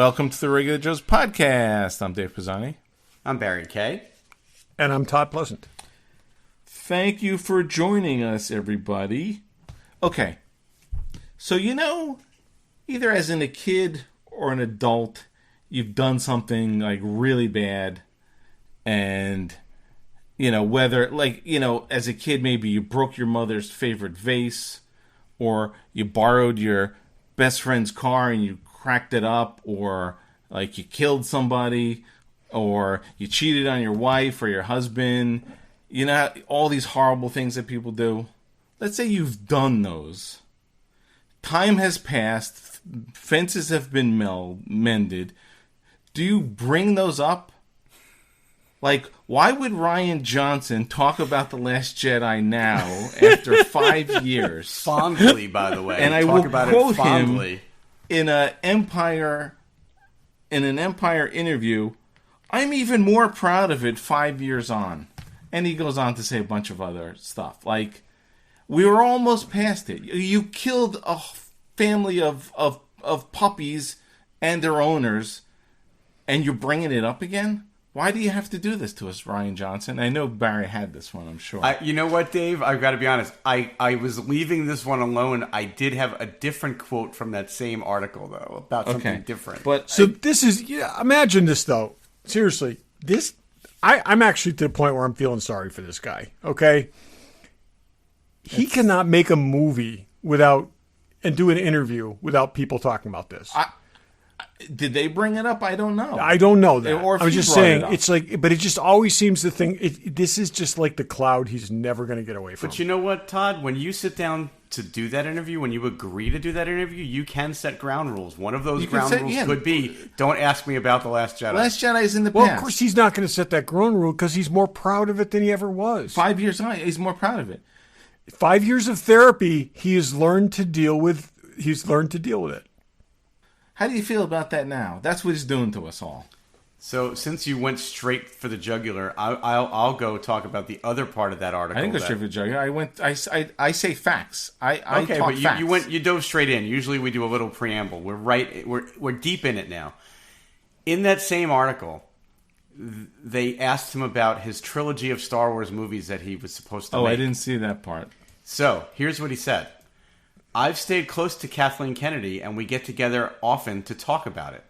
Welcome to the Regular Joe's podcast. I'm Dave Pisani. I'm Barry Kay. And I'm Todd Pleasant. Thank you for joining us, everybody. Okay, so either as a kid or an adult, you've done something like really bad, and whether as a kid maybe you broke your mother's favorite vase, or you borrowed your best friend's car and you cracked it up, or like you killed somebody, or you cheated on your wife or your husband. All these horrible things that people do. Let's say you've done those. Time has passed. Fences have been mended. Do you bring those up? Like, why would Rian Johnson talk about The Last Jedi now after 5 years? Fondly, by the way. And I will quote him in an Empire interview. I'm even more proud of it 5 years on. And he goes on to say a bunch of other stuff. Like, we were almost past it. You killed a family of puppies and their owners, and you're bringing it up again? Why do you have to do this to us, Rian Johnson? I know Barry had this one, I'm sure. You know what, Dave? I've got to be honest. I was leaving this one alone. I did have a different quote from that same article, though, about something different. But this is... imagine this, though. Seriously. I'm actually to the point where I'm feeling sorry for this guy, okay? He cannot make a movie and do an interview without people talking about this. Did they bring it up? I don't know. I don't know that. Or if I'm you just brought saying, it up. it's like, but it just always seems to think, this is just like the cloud he's never going to get away from. But you know what, Todd? When you sit down to do that interview, when you agree to do that interview, you can set ground rules. One of those ground rules could be, don't ask me about The Last Jedi. Last Jedi is in the past. Well, of course he's not going to set that ground rule because he's more proud of it than he ever was. 5 years on, he's more proud of it. 5 years of therapy, he has learned to deal with. He's learned to deal with it. How do you feel about that now? That's what he's doing to us all. So, since you went straight for the jugular, I'll go talk about the other part of that article. I didn't go straight for the jugular. I say facts. I okay, talk but facts. you dove straight in. Usually we do a little preamble. We're deep in it now. In that same article, they asked him about his trilogy of Star Wars movies that he was supposed to make. I didn't see that part. So, here's what he said. I've stayed close to Kathleen Kennedy, and we get together often to talk about it.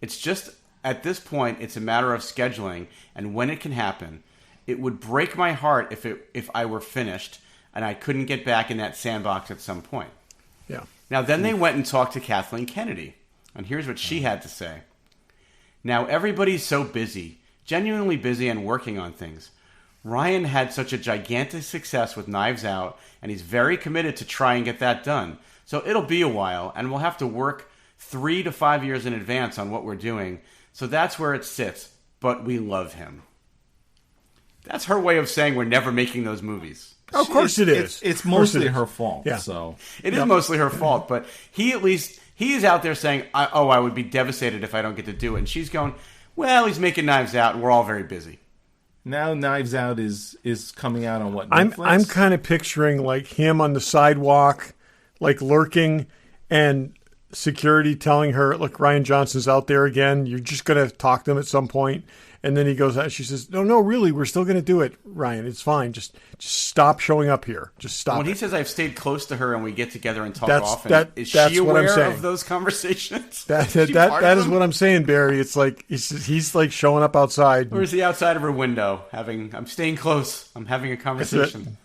It's just, at this point, it's a matter of scheduling and when it can happen. It would break my heart if I were finished and I couldn't get back in that sandbox at some point. Yeah. Now, then they went and talked to Kathleen Kennedy, and here's what she had to say. Now, everybody's so busy, genuinely busy and working on things. Rian had such a gigantic success with Knives Out, and he's very committed to try and get that done. So it'll be a while, and we'll have to work 3 to 5 years in advance on what we're doing. So that's where it sits, but we love him. That's her way of saying we're never making those movies. Of course it is. It's mostly her fault. Yeah. So it is mostly her fault, but he is out there saying, I would be devastated if I don't get to do it. And she's going, well, he's making Knives Out, and we're all very busy. Now Knives Out is coming out on what, Netflix? I'm kind of picturing like him on the sidewalk, like lurking, and security telling her, look, Rian Johnson's out there again. You're just going to talk to him at some point. And then he goes out. She says, no, really, we're still going to do it, Ryan. It's fine. Just stop showing up here. Just stop. When he says I've stayed close to her and we get together and talk often, is that's she aware what I'm saying. of those conversations? That is what I'm saying, Barry. It's like he's like showing up outside. Or is he outside of her window I'm staying close. I'm having a conversation.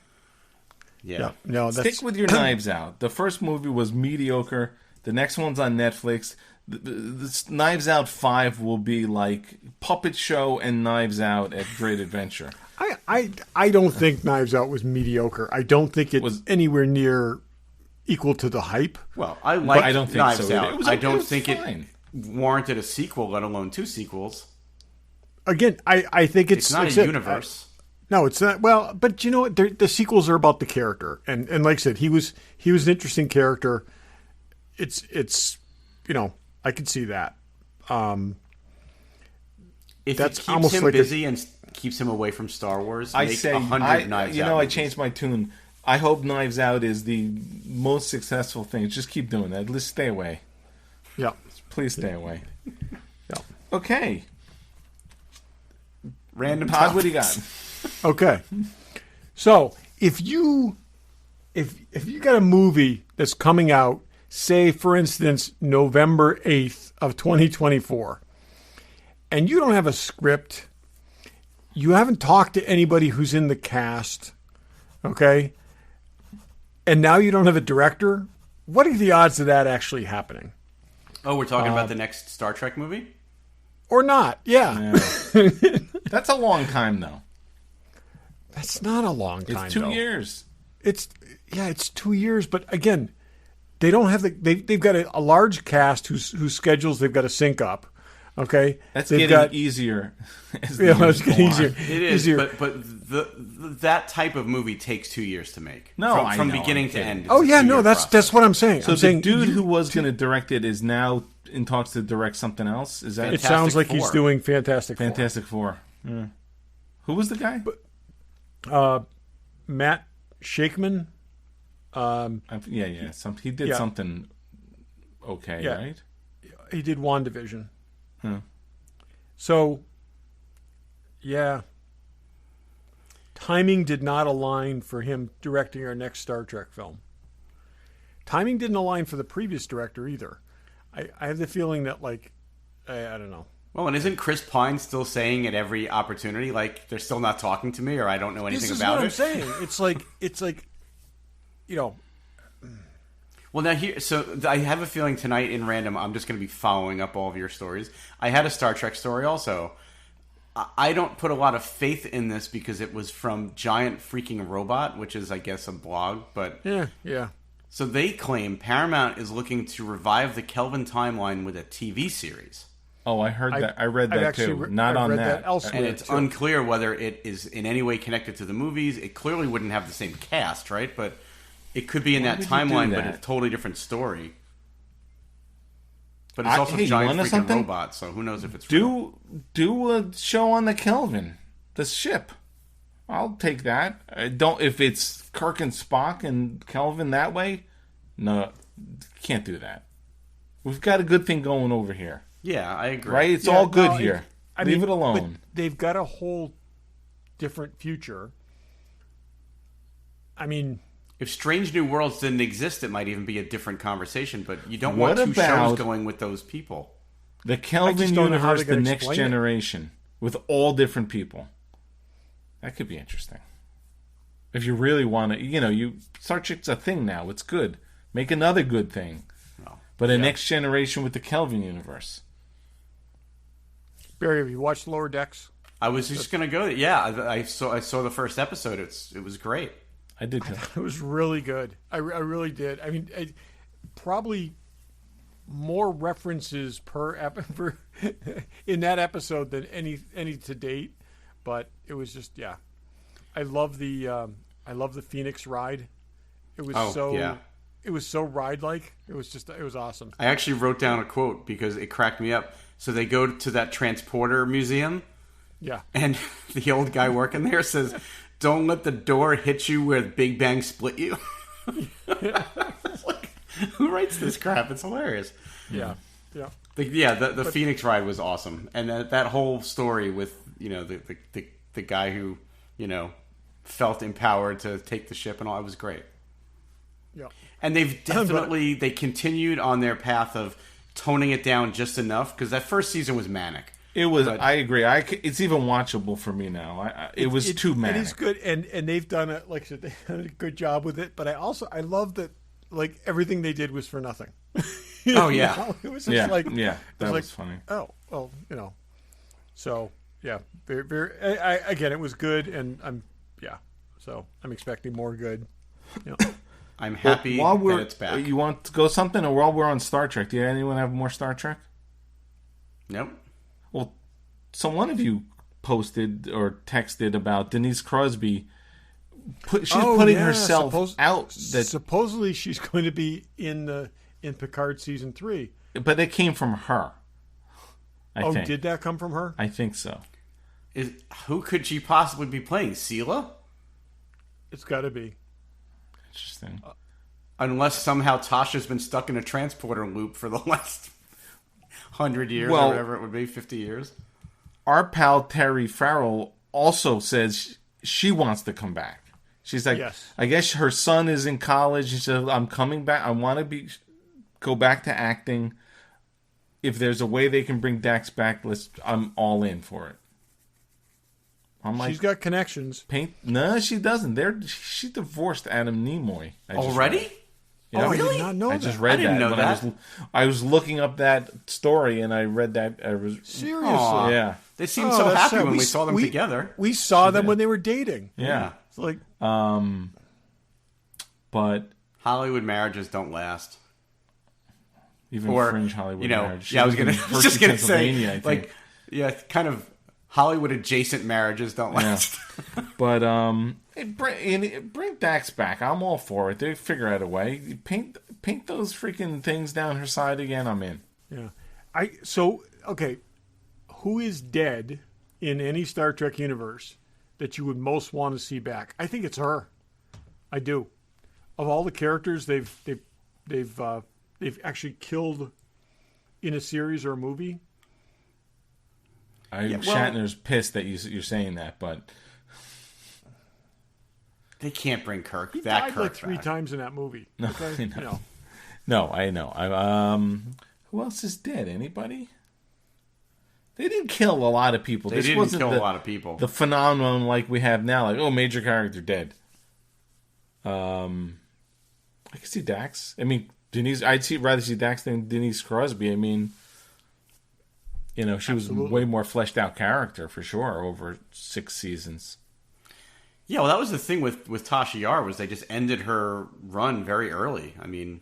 Yeah. No, Stick with your Knives Out. The first movie was mediocre. The next one's on Netflix. This Knives Out 5 will be like Puppet Show and Knives Out at Great Adventure. I don't think Knives Out was mediocre. I don't think it was anywhere near equal to the hype. Well, I don't think Knives so. Out. I don't think it warranted a sequel, let alone 2 sequels. Again, I think it's not a universe. No, it's not. Well, but you know what? The sequels are about the character, and like I said, he was an interesting character. It's I could see that. If it keeps him busy and keeps him away from Star Wars, I make say 100 Knives Out. I changed my tune. I hope Knives Out is the most successful thing. Just keep doing that. Let's stay away. Yeah, please stay away. Yeah. Okay. Random Todd, what do you topics. got? Okay. So if you got a movie that's coming out, say for instance November 8th of 2024, and you don't have a script, you haven't talked to anybody who's in the cast, okay, and now you don't have a director, what are the odds of that actually happening? Oh, we're talking about the next Star Trek movie? Or not? Yeah. That's a long time, though. That's not a long time. It's 2 though. years. It's 2 years, but again, they don't have they've got a large cast whose schedules they've got to sync up. Okay, That's they've getting got easier. As the yeah, years it's getting go on. easier. It is, easier. but that type of movie takes 2 years to make. No, I from know, beginning I'm to kidding. end. It's Oh a yeah, 2-year no, process. that's what I'm saying. So I'm the saying dude who was going to direct it is now in talks to direct something else. Is that it Fantastic sounds like he's Four. doing Fantastic Four. Fantastic Four? Yeah. Who was the guy? Matt Shakeman. Yeah. He did Yeah. something okay, Yeah. right? He did WandaVision. Huh. So, yeah. Timing did not align for him directing our next Star Trek film. Timing didn't align for the previous director either. I have the feeling that, like, I don't know. Well, and isn't Chris Pine still saying at every opportunity, like, they're still not talking to me or I don't know anything This is about what it? I'm saying. It's like, you know, Well, now so I have a feeling tonight in random, I'm just going to be following up all of your stories. I had a Star Trek story also. I don't put a lot of faith in this because it was from Giant Freaking Robot, which is, I guess, a blog. But yeah. so they claim Paramount is looking to revive the Kelvin timeline with a TV series. Oh, I heard that. I read I've that actually too. Not I've on read that. elsewhere. And it's too. unclear whether it is in any way connected to the movies. It clearly wouldn't have the same cast, right? But it could be in that would you do timeline, but that? a totally different story. But it's also Hey, you giant wanna freaking something? robot, so who knows if it's real. Do a show on the Kelvin, the ship. I'll take that. Don't if it's Kirk and Spock and Kelvin that way. No, can't do that. We've got a good thing going over here, Yeah, I agree. right? It's Yeah, all good no, here. I Leave mean, it alone. But they've got a whole different future. I mean, If Strange New Worlds didn't exist, it might even be a different conversation. But you don't What want two about- shows going with those people. The Kelvin don't know how universe, they're the gonna next explain it. generation, with all different people. That could be interesting. If you really want to, Star Trek's a thing now. It's good. Make another good thing. Well, But a next generation with the Kelvin universe. Barry, have you watched Lower Decks? I was just gonna go. Yeah, I saw the first episode. It was great. I did too. It was really good. I really did. I mean, probably more references in that episode than any to date, but it was just I love the Phoenix ride. It was it was so ride like. It was awesome. I actually wrote down a quote because it cracked me up. So they go to that transporter museum, Yeah. and the old guy working there says, "Don't let the door hit you where the Big Bang split you." It's like, who writes this crap? It's hilarious. Yeah. The Phoenix ride was awesome, and that whole story with the guy who felt empowered to take the ship and all, it was great. Yeah. And they've definitely they continued on their path of toning it down just enough because that first season was manic. It was. I agree. It's even watchable for me now. It was too manic. It is good, and they've done it. Like I said, they've done a good job with it. But I love that. Like everything they did was for nothing. Oh yeah, It was just like that was funny. Oh well, So yeah, very very. Again, it was good, and So I'm expecting more good. I'm happy While that it's back. You want to go something, or while we're on Star Trek, do anyone have more Star Trek? Nope. Well, so one of you posted or texted about Denise Crosby. She's putting herself out. Supposedly she's going to be in Picard season 3. But it came from her. I think. Did that come from her? I think so. Who could she possibly be playing? Sela? It's got to be. Interesting. Unless somehow Tasha's been stuck in a transporter loop for the last 100 years Well- or whatever it would be, 50 years. Our pal Terry Farrell also says she wants to come back. She's like, Yes. I guess her son is in college. She said, I'm coming back. I want to go back to acting. If there's a way they can bring Dax back, I'm all in for it. I'm like, She's got connections. No, she doesn't. She divorced Adam Nimoy. Already? Yeah. Oh, I really? did not know I that. just read I didn't that. know when that. I was looking up that story and I read that. Seriously. Aw. Yeah. They seemed Oh, so that's happy sad. when we saw them together. We saw them when they were dating. Yeah. It's like, But Hollywood marriages don't last. even Or, fringe Hollywood you know, marriage. yeah, I was She lived gonna, in I was just Hershey, gonna say, Pennsylvania, I think. like, yeah, kind of Hollywood adjacent marriages don't last. But bring Dax back. I'm all for it. They figure out a way. You paint those freaking things down her side again. I'm in. yeah. Okay, who is dead in any Star Trek universe that you would most want to see back? I think it's her. I do. Of all the characters they've actually killed in a series or a movie. Shatner's pissed that you're saying that, but They can't bring Kirk. He that died Kirk like 3 back. times in that movie. No, Okay? I know. You know. no, I know. Who else is dead? Anybody? They didn't kill a lot of people. They This didn't wasn't kill the, a lot of people. The phenomenon like we have now, like major character dead. I could see Dax. I mean, Denise. Rather see Dax than Denise Crosby. I mean, she Absolutely. was a way more fleshed out character for sure over 6 seasons. Yeah, well, that was the thing with Tasha Yar was they just ended her run very early. I mean,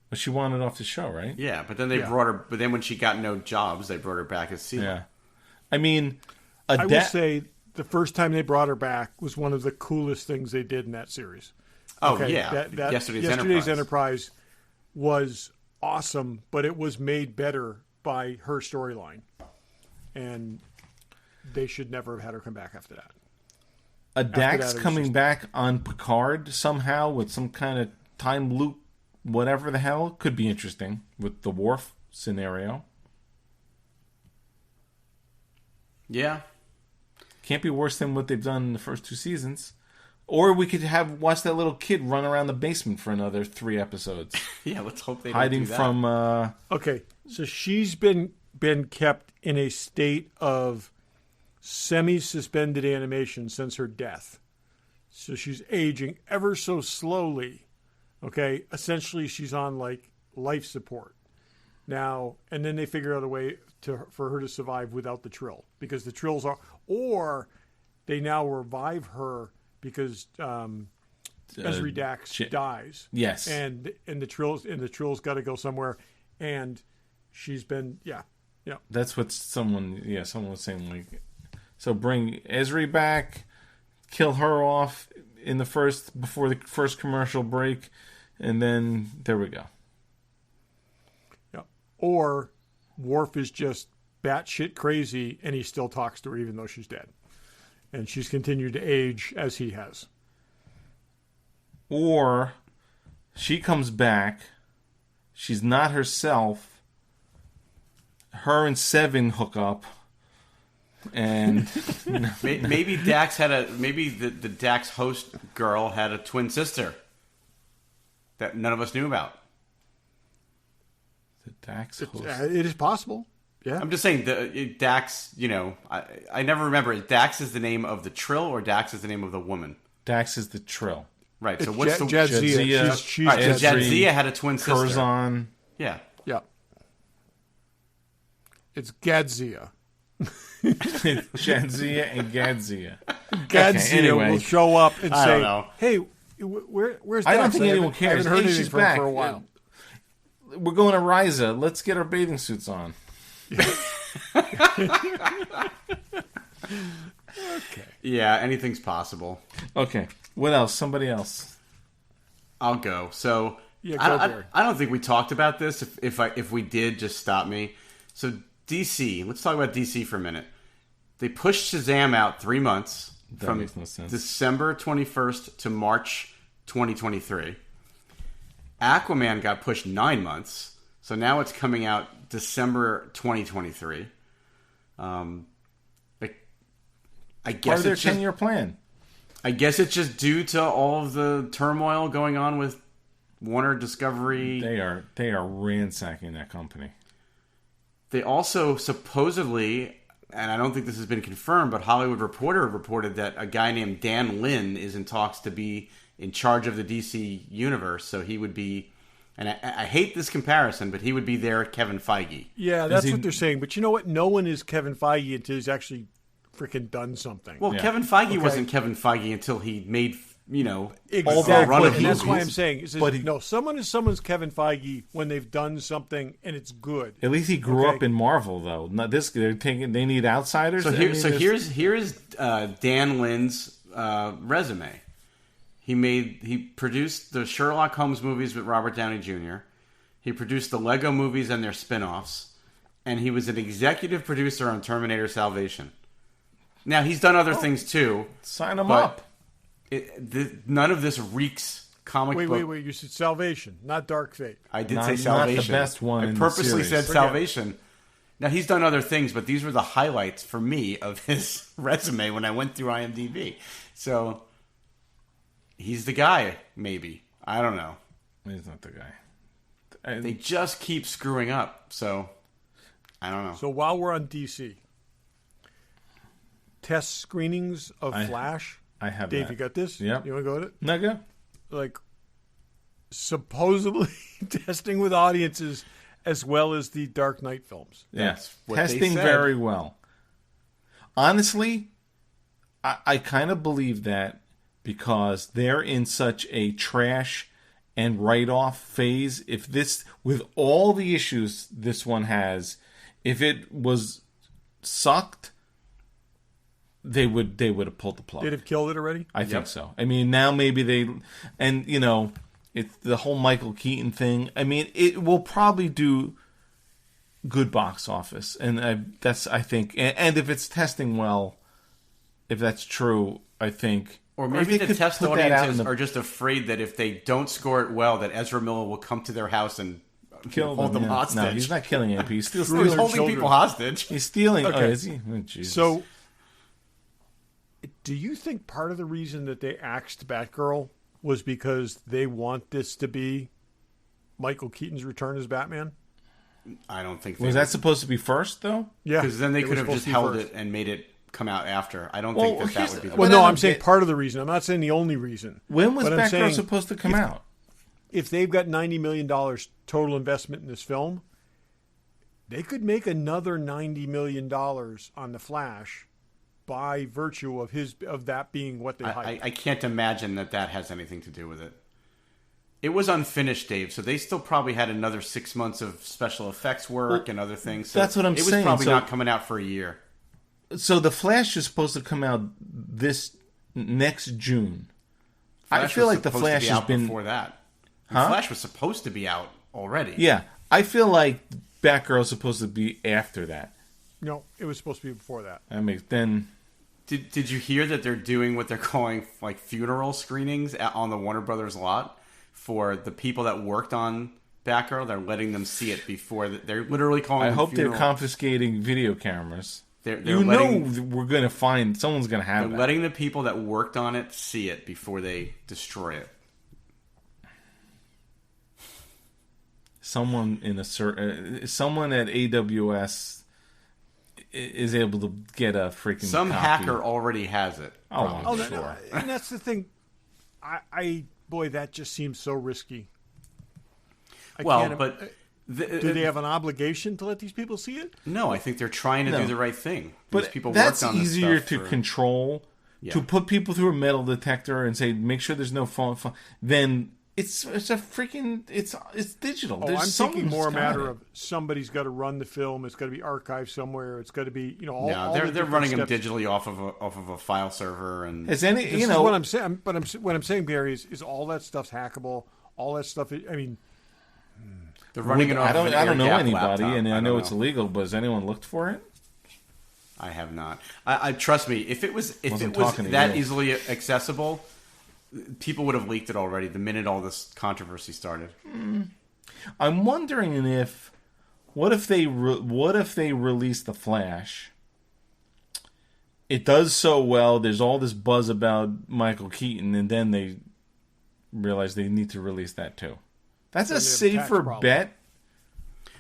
But she wanted off the show, right? yeah, but then they brought her. But then when she got no jobs, they brought her back as Sela. Yeah. I mean, I will say the first time they brought her back was one of the coolest things they did in that series. Oh Okay, yeah, that Yesterday's Enterprise was awesome, but it was made better by her storyline, and they should never have had her come back after that. a Dax that, it was coming just- back on Picard somehow with some kind of time loop, whatever the hell, could be interesting with the Worf scenario. Yeah, Can't be worse than what they've done in the first 2 seasons. Or we could watch that little kid run around the basement for another 3 episodes, yeah. Let's hope they hiding don't do that. from. Okay, so she's been kept in a state of semi-suspended animation since her death. So she's aging ever so slowly. Okay, essentially she's on like life support now, and then they figure out a way for her to survive without the Trill, because the Trills are, or they now revive her because Ezri Dax dies. Yes, and the Trills got to go somewhere, and she's been that's what someone was saying. Like, so bring Ezri back, kill her off before the first commercial break, and then there we go. yeah. Or Worf is just batshit crazy, and he still talks to her even though she's dead, and she's continued to age as he has. Or she comes back, she's not herself, her and Seven hook up, and Maybe Dax maybe the Dax host girl had a twin sister that none of us knew about. the Dax host. It is possible. Yeah. I'm just saying Dax. I never remember. Dax is the name of the Trill, or Dax is the name of the woman. Dax is the Trill. Right. So It's what's the Jadzia. She's All right, so Ezri, Jadzia had a twin sister. Curzon. Yeah. Yeah. It's Gadzia. Jadzia and Gadzia. Gadzia anyway. will show up and I say, don't know. "Hey, where's Dax? I don't think anyone I cares. haven't heard Hey, anything she's from her back. for a while." We're going to Ryza. Let's get our bathing suits on. Yeah. Anything's possible. Okay. What else? Somebody else. I'll go. So Yeah, go, Barry. I don't think we talked about this. If we did, just stop me. So DC. Let's talk about DC for a minute. They pushed Shazam out 3 months from makes no sense. December 21st to March 2023. Aquaman got pushed 9 months. So now it's coming out December 2023. I guess Part of their it's just, 10-year plan. I guess it's just due to all of the turmoil going on with Warner Discovery. They are ransacking that company. They also supposedly, and I don't think this has been confirmed, but Hollywood Reporter reported that a guy named Dan Lin is in talks to be in charge of the DC universe. So he would be, and I hate this comparison, but he would be their Kevin Feige. Yeah, that's what they're saying. But you know what? No one is Kevin Feige until he's actually freaking done something. Well, Yeah. Kevin Feige wasn't Kevin Feige until he made, all the Exactly. run of And that's why movies. I'm saying, someone is someone's Kevin Feige when they've done something and it's good. At least he grew up in Marvel, though. Not this. They need outsiders. So here's Dan Lin's resume. He produced the Sherlock Holmes movies with Robert Downey Jr. He produced the Lego movies and their spin-offs, and he was an executive producer on Terminator Salvation. Now he's done other things too. Sign him up. None of this reeks comic book. Wait. You said Salvation, not Dark Fate. I did Not- say Salvation. not the best one I in the purposely series. said Salvation. Now he's done other things, but these were the highlights for me of his resume when I went through IMDb. So he's the guy, maybe. I don't know. He's not the guy. They just keep screwing up. So I don't know. So while we're on DC, test screenings of Flash. I have Dave, that. you got this? Yep. You want to go with it? No, go. Like, supposedly testing with audiences as well as the Dark Knight films. Yes, what they testing said. very well. Honestly, I kind of believe that because they're in such a trash and write-off phase. If this, with all the issues this one has, if it was sucked, they would have pulled the plug. They'd have killed it already? I think so. I mean, now maybe they, and it's the whole Michael Keaton thing. I mean, it will probably do good box office, and that's, I think, and if it's testing well, if that's true, I think. Or maybe they the could test put that out audiences in the- are just afraid that if they don't score it well, that Ezra Miller will come to their house and hold them yeah. hostage. No, he's not killing anybody. He's still He's stealing. holding children. people hostage. He's stealing. Oh, Okay. is he? Oh, Jesus. So, do you think part of the reason that they axed Batgirl was because they want this to be Michael Keaton's return as Batman? I don't think was that supposed to be first, though? Yeah. because then they it could was have supposed just to be held first. it and made it come out after. I don't Well, think that here's- would be the Well, But no, I I'm don't saying get- part of the reason. I'm not saying the only reason. When was But I'm Batgirl saying supposed to come out? If they've got $90 million total investment in this film, they could make another $90 million on The Flash by virtue of that being what they hyped. I can't imagine that has anything to do with it. It was unfinished, Dave, so they still probably had another 6 months of special effects work and other things. So that's what I'm it saying. was probably So- not coming out for a year. So the Flash is supposed to come out this next June. I Flash feel was like the supposed to Flash be has out been. before that. The Huh? Flash was supposed to be out already. Yeah, I feel like Batgirl is supposed to be after that. No, it was supposed to be before that. That makes then. Did you hear that they're doing what they're calling like funeral screenings on the Warner Brothers lot for the people that worked on Batgirl? They're letting them see it before. They're literally calling. I them hope they're funeral. confiscating video cameras. They're We're going to find someone's going to have They're that. letting the people that worked on it see it before they destroy it. Someone in a certain someone at AWS is able to get a freaking Some copy. hacker already has it. Oh, Oh, I'm no, sure. no, and that's the thing. Boy, that just seems so risky. I Well, can't- but do they have an obligation to let these people see it? No, I think they're trying to No. do the right thing. But These people that's worked on this easier stuff to for- control. Yeah. To put people through a metal detector and say, make sure there's no phone. Then it's a freaking it's digital. Oh, There's I'm someone thinking more a who's got matter it. of somebody's got to run the film. It's got to be archived somewhere. It's got to be all. No, all they're the different running them steps. digitally off of a file server and Has any This you is know what I'm saying. But what I'm saying, Barry, is all that stuff's hackable. All that stuff. I mean, they're running it off. I don't of an know air-gapped anybody, laptop. and I don't know it's illegal. But has anyone looked for it? I have not. I trust me. If it was Wasn't talking to that you. easily accessible, people would have leaked it already the minute all this controversy started. I'm wondering if what if they release the Flash? It does so well. There's all this buzz about Michael Keaton, and then they realize they need to release that too. That's a safer bet.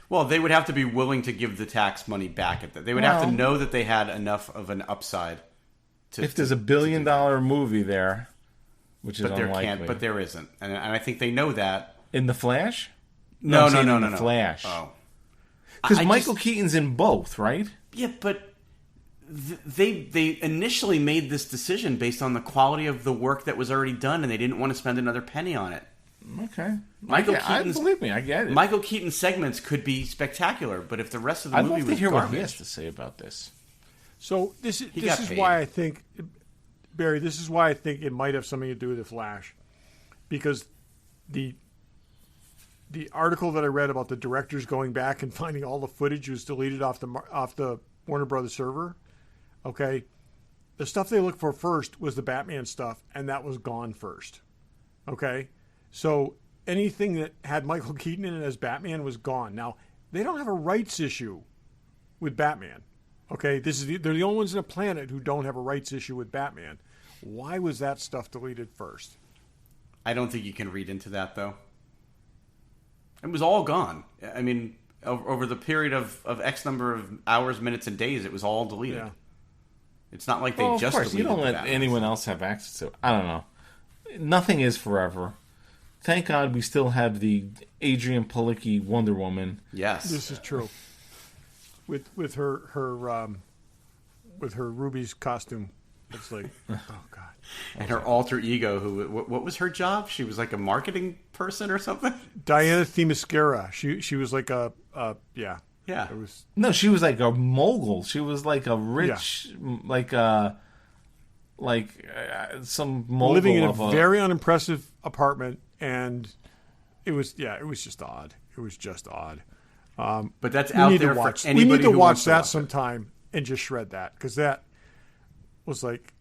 Well, they would have to be willing to give the tax money back at that. They would have to know that they had enough of an upside. If there's $1 billion movie there, which is unlikely, but there isn't, and I think they know that in the Flash. No. Flash. Oh, because Michael Keaton's in both, right? Yeah, but they initially made this decision based on the quality of the work that was already done, and they didn't want to spend another penny on it. Okay, believe me, I get it. Michael Keaton's segments could be spectacular, but if the rest of the movie was I'd love to hear garbage, what he has to say about this. So this is why I think, Barry, this is why I think it might have something to do with the Flash, because the article that I read about the directors going back and finding all the footage was deleted off the Warner Brothers server. Okay, the stuff they looked for first was the Batman stuff, and that was gone first. Okay, so anything that had Michael Keaton in it as Batman was gone. Now they don't have a rights issue with Batman. Okay, they're the only ones on the planet who don't have a rights issue with Batman. Why was that stuff deleted first? I don't think you can read into that, though. It was all gone. I mean, over the period of X number of hours, minutes, and days, it was all deleted. Yeah. It's not like they just deleted it. You don't let anyone else have access to it. I don't know. Nothing is forever. Thank God we still have the Adrian Palicki Wonder Woman. Yes. This is true. With her Ruby's costume. It's like, oh God. And her alter ego, what was her job? She was like a marketing person or something? Diana Themyscira. She was like yeah. Yeah. It was... No, she was like a mogul. She was like a rich, some mogul. Living in a very unimpressive apartment, and it was just odd. It was just odd. But that's out there for anybody. We need to watch that it sometime and just shred that, because that was like,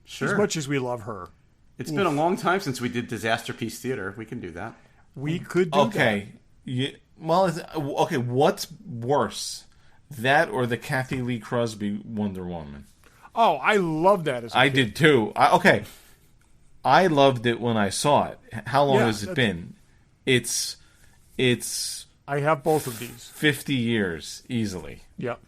sure. As much as we love her. It's been a long time since we did Disaster Piece Theater. We can do that. We could do that. Okay. Yeah, well, okay, what's worse? That or the Kathy Lee Crosby Wonder Woman? Oh, I love that as a kid. Did too. I loved it when I saw it. How long has it been? It's I have both of these. 50 years easily. Yep.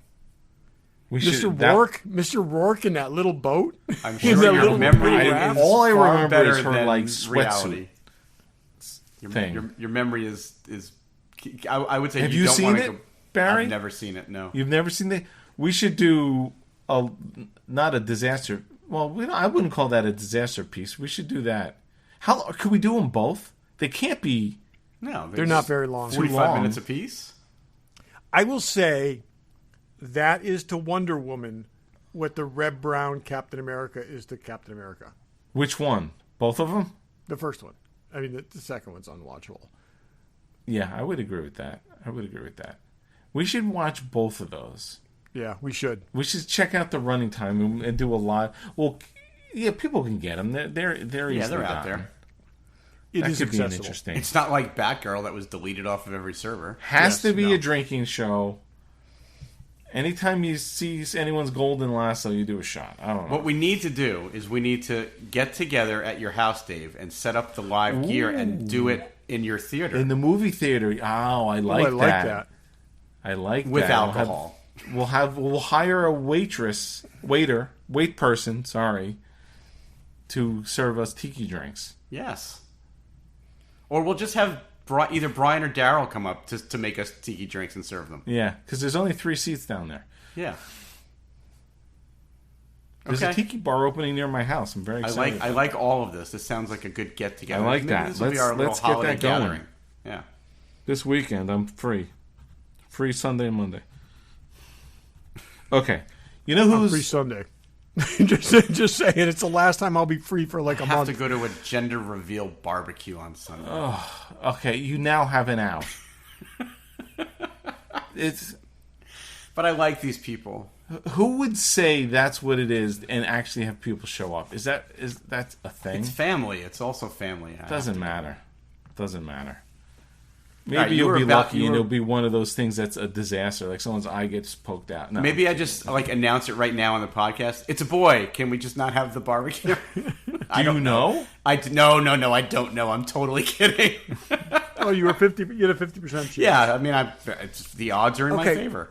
Mr. Rourke in that little boat. I'm sure your memory is all I far remember better is her than like reality. Sweatsuit thing. Your memory is. I would say have you you don't seen want it, to go. Barry? I've never seen it. No. You've never seen it. We should do not a disaster. Well, I wouldn't call that a disaster piece. We should do that. How could we do them both? They can't be. No, they're not very long. 45 minutes apiece. I will say that is to Wonder Woman what the Red Brown Captain America is to Captain America. Which one? Both of them? The first one. I mean, the second one's unwatchable. Yeah, I would agree with that. We should watch both of those. Yeah, we should. We should check out the running time and do a live. Well, yeah, people can get them. They're they're out there. It that is could accessible. be interesting. It's not like Batgirl that was deleted off of every server. Has to be a drinking show. Anytime you see anyone's golden lasso, you do a shot. I don't know. What we need to do is we need to get together at your house, Dave, and set up the live gear and do it in your theater. In the movie theater. Oh, I like that. I like with that. alcohol. We'll hire a wait person, to serve us tiki drinks. Yes. Or we'll just have either Brian or Daryl come up to make us tiki drinks and serve them. Yeah, because there's only 3 seats down there. Yeah. There's a tiki bar opening near my house. I'm very excited. I like all of this. This sounds like a good get together. I like Maybe that. This will be our little holiday get that going. gathering. Yeah. This weekend I'm free. Free Sunday and Monday. Okay. You know who's free Sunday? just saying, it's the last time I'll be free for like a month. I have to go to a gender reveal barbecue on Sunday. Oh, okay, you now have an out. But I like these people. Who would say that's what it is and actually have people show up? Is that a thing? It's family. It's also family. Doesn't matter. Maybe Right, you'll be lucky and it'll be one of those things that's a disaster, like someone's eye gets poked out. No. Maybe I just announce it right now on the podcast. It's a boy. Can we just not have the barbecue? Do you know? No, I don't know. I'm totally kidding. Oh, you had a 50% chance. Yeah, I mean, the odds are in my favor.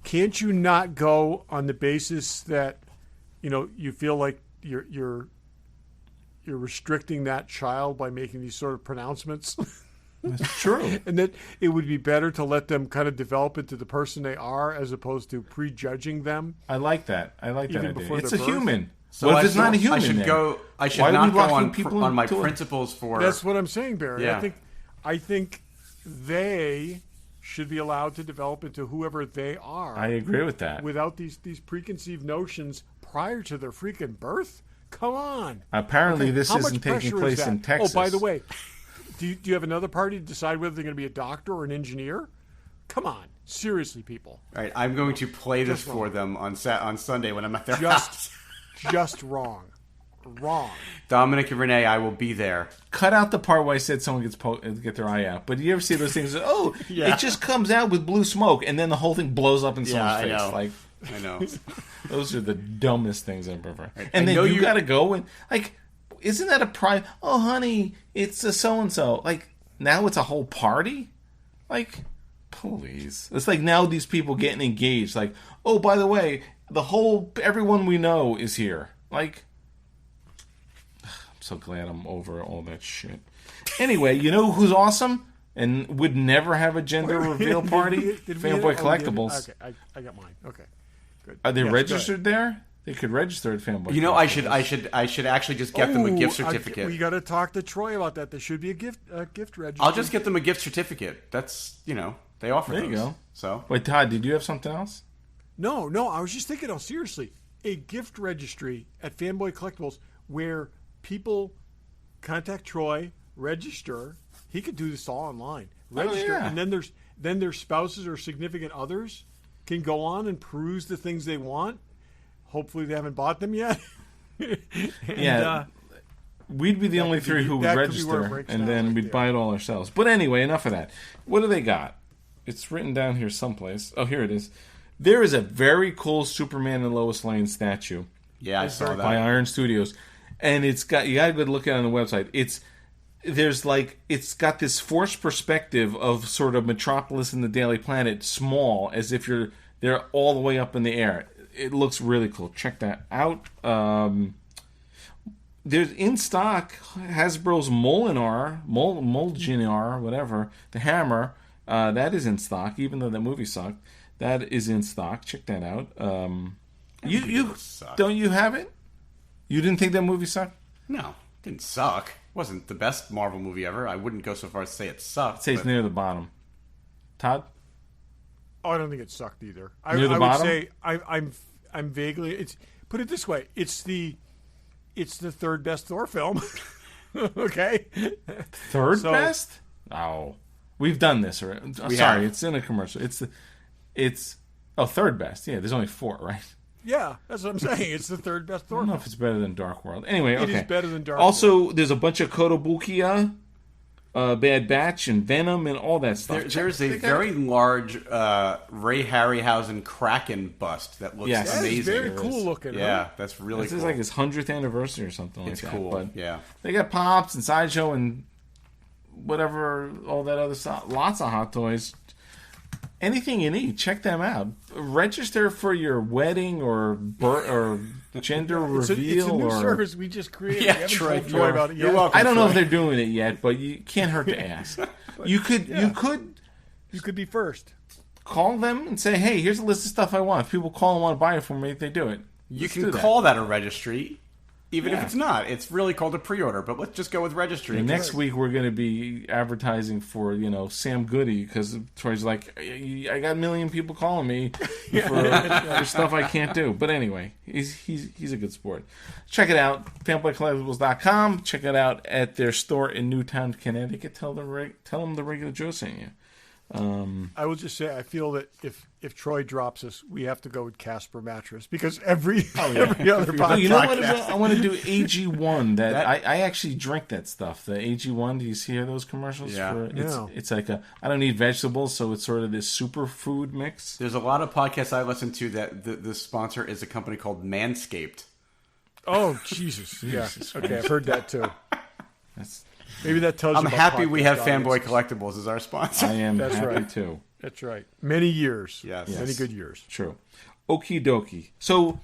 Can't you not go on the basis that, you feel like you're restricting that child by making these sort of pronouncements? That's true. And that it would be better to let them kind of develop into the person they are as opposed to prejudging them. I like that. That idea. It's a human. So what if it's not a human? I should not go on my principles for. That's what I'm saying, Barry. Yeah. I think they should be allowed to develop into whoever they are. I agree with that. Without these preconceived notions prior to their freaking birth. Come on. Apparently, this isn't taking place in Texas. Oh, by the way, do you have another party to decide whether they're going to be a doctor or an engineer? Come on, seriously, people. All right, I'm going to play this for them on Sunday when I'm at their house. Just wrong. Dominic and Renee, I will be there. Cut out the part where I said someone get their eye out. But you ever see those things? It just comes out with blue smoke, and then the whole thing blows up in someone's face. Know. I know. Those are the dumbest things I've ever heard. And then you got to go and isn't that a pride? Oh, honey, it's a so and so. Now it's a whole party. Please. It's now these people getting engaged. Oh, by the way, everyone we know is here. I'm so glad I'm over all that shit. Anyway, you know who's awesome and would never have a gender reveal party? Fanboy Collectibles. Okay, I got mine. Okay, good. Are they registered there? They could register at Fanboy. I should actually just get them a gift certificate. We got to talk to Troy about that. There should be a gift register. I'll just get them a gift certificate. That's they offer. There those. you go. So wait, Todd, did you have something else? No. I was just thinking. Seriously, a gift registry at Fanboy Collectibles where people contact Troy, register. He could do this all online. Register, and then their spouses or significant others can go on and peruse the things they want. Hopefully, they haven't bought them yet. We'd be the only three who would register, and then we'd buy it all ourselves. But anyway, enough of that. What do they got? It's written down here someplace. Oh, here it is. There is a very cool Superman and Lois Lane statue. Yeah, I saw that. By Iron Studios. And you got to go look at it on the website. It's got this forced perspective of sort of Metropolis and the Daily Planet small, as if they're all the way up in the air. It looks really cool. Check that out. There's in stock Hasbro's Molinar, whatever, the hammer. That is in stock, even though that movie sucked. That is in stock. Check that out. Don't you have it? You didn't think that movie sucked? No, it didn't suck. It wasn't the best Marvel movie ever. I wouldn't go so far as to say it sucked. I'd say it's near the bottom. Todd? Oh, I don't think it sucked either. Near the bottom? Would say I'm vaguely. Put it this way. It's the third best Thor film. Okay. Third best? Oh, we've done this. It's in a commercial. It's third best. Yeah, there's only 4, right? Yeah, that's what I'm saying. It's the third best Thor. I don't know if it's better than Dark World. Anyway, It is better than Dark World. There's a bunch of Kotobukiya, Bad Batch, and Venom, and all that stuff. There's a very large Ray Harryhausen Kraken bust that looks amazing. That is very cool looking. Yeah, huh? that's really cool. This is like his 100th anniversary or something like that. It's cool, But yeah. They got Pops and Sideshow and whatever, all that other stuff. Lots of hot toys. Anything you need, check them out. Register for your wedding or gender reveal. It's a new service we just created. Yeah, Troy, about it. You're welcome. I don't know if they're doing it yet, but you can't hurt to ask. You could be first. Call them and say, "Hey, here's a list of stuff I want." If people call and want to buy it for me, they do it. You can call that a registry. Even if it's not, it's really called a pre-order. But let's just go with registry. And next week we're going to be advertising for Sam Goody, because Troy's like, I got a million people calling me for stuff I can't do. But anyway, he's a good sport. Check it out, fanboycollectibles.com. Check it out at their store in Newtown, Connecticut. Tell them the regular Joe sent you. I will just say I feel that if Troy drops us, we have to go with Casper mattress because every other podcast. You know what? I want to do AG1. I actually drink that stuff. The AG1. Do you see those commercials? Yeah. It's like I don't eat vegetables, so it's sort of this superfood mix. There's a lot of podcasts I listen to that the sponsor is a company called Manscaped. Oh, Jesus. Yeah. Okay, I've heard that too. Maybe that tells you I'm happy we have Fanboy Collectibles as our sponsor. I am happy too. That's right. Many years. Yes. Many good years. True. Okie dokie. So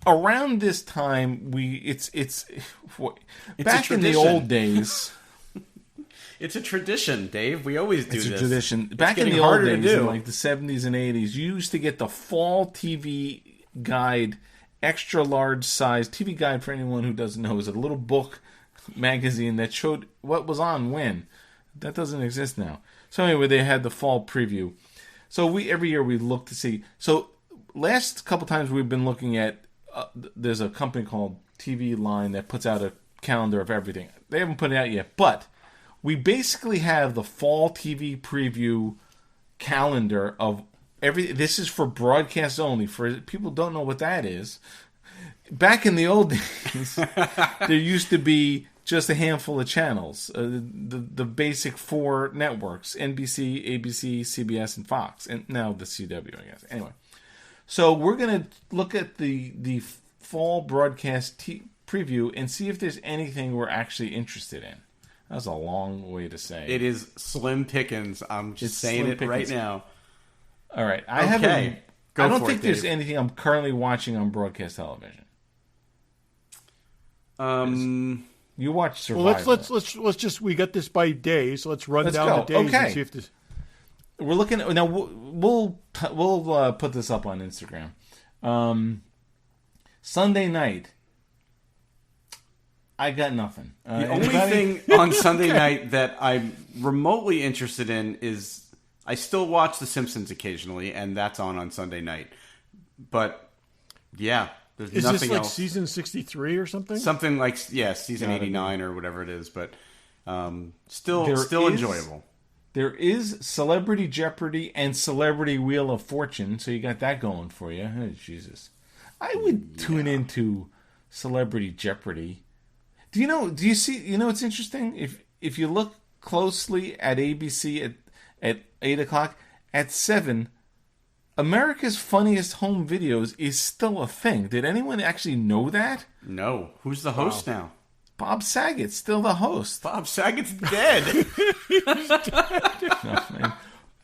around this time, back in the old days. It's a tradition, Dave. We always do this. It's a tradition. Back in the old days, in like the 70s and 80s, you used to get the fall TV guide, extra large size. TV guide, for anyone who doesn't know, is a little book magazine that showed what was on when. That doesn't exist now. So anyway, they had the fall preview. So every year we look to see. So last couple times we've been looking at, there's a company called TV Line that puts out a calendar of everything. They haven't put it out yet, but we basically have the fall TV preview calendar of everything. This is for broadcast only. For people who don't know what that is, back in the old days, there used to be just a handful of channels, the basic 4 networks: NBC, ABC, CBS, and Fox, and now the CW, I guess. Anyway, so we're gonna look at the fall broadcast preview and see if there's anything we're actually interested in. That's a long way to say. It is slim pickings. I'm just saying it right now. All right, I don't think there's anything I'm currently watching on broadcast television. You watch Survivor. Well, let's just, we got this by days. So let's run down the days and see if this. We're looking at, now. We'll put this up on Instagram. Sunday night. I got nothing. The only thing on Sunday night that I'm remotely interested in is I still watch The Simpsons occasionally, and that's on Sunday night. But yeah. There's is nothing this like else. Season 63 or something? Something like, season 89 or whatever it is, but still enjoyable. There is Celebrity Jeopardy and Celebrity Wheel of Fortune, so you got that going for you. Oh, Jesus. I would tune into Celebrity Jeopardy. Do you see, it's interesting? If you look closely at ABC at 8 o'clock, at 7, America's Funniest Home Videos is still a thing. Did anyone actually know that? No. Who's the host now? Bob Saget's still the host. Bob Saget's dead.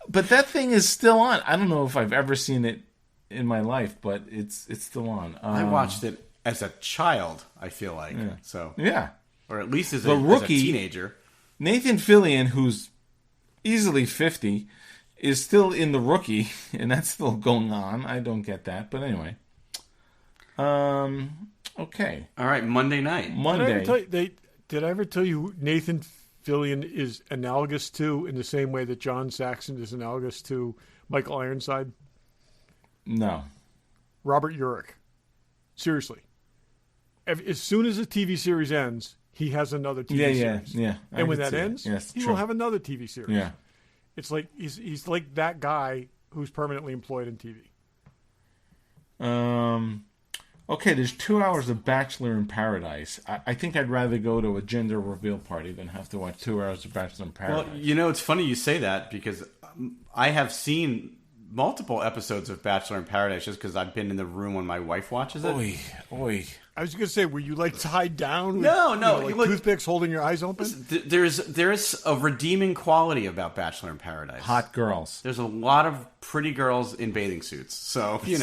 But that thing is still on. I don't know if I've ever seen it in my life, but it's still on. I watched it as a child, I feel like. Yeah. So yeah. Or at least as a teenager. Nathan Fillion, who's easily 50, is still in The Rookie, and that's still going on. I don't get that, but anyway. Okay. All right, Monday night. Did I ever tell you who Nathan Fillion is analogous to in the same way that John Saxon is analogous to Michael Ironside? No. Robert Urich. Seriously. As soon as a TV series ends, he has another TV series. Yeah. And when that ends, he will have another TV series. Yeah. It's like he's like that guy who's permanently employed in TV. Okay, there's 2 hours of Bachelor in Paradise. I think I'd rather go to a gender reveal party than have to watch 2 hours of Bachelor in Paradise. Well, it's funny you say that because I have seen multiple episodes of Bachelor in Paradise just because I've been in the room when my wife watches it. Oy. I was going to say, were you like tied down? With, No. Like toothpicks holding your eyes open? There's a redeeming quality about Bachelor in Paradise. Hot girls. There's a lot of pretty girls in bathing suits. So, it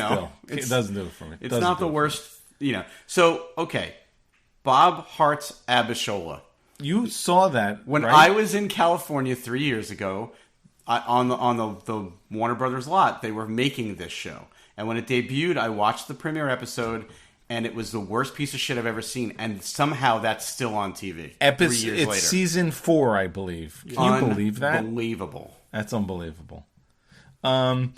doesn't do it for me. It's not the worst, So, okay. Bob Hart's Abishola. You saw that when right? I was in California 3 years ago. On the Warner Brothers lot, they were making this show. And when it debuted, I watched the premiere episode, and it was the worst piece of shit I've ever seen. And somehow that's still on TV. 3 years later. It's season 4, I believe. Can you believe that? Unbelievable. That's unbelievable. And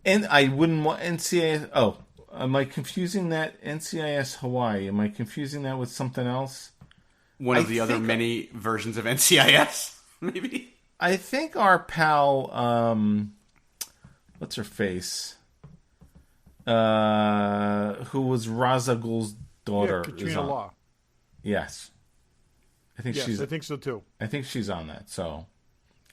I wouldn't want NCIS. Oh, am I confusing that NCIS Hawaii? Am I confusing that with something else? One of the other many versions of NCIS, maybe. I think our pal, what's her face, who was Ra's al Ghul's daughter, Katrina is on. Law. Yes, I think I think so too. I think she's on that. So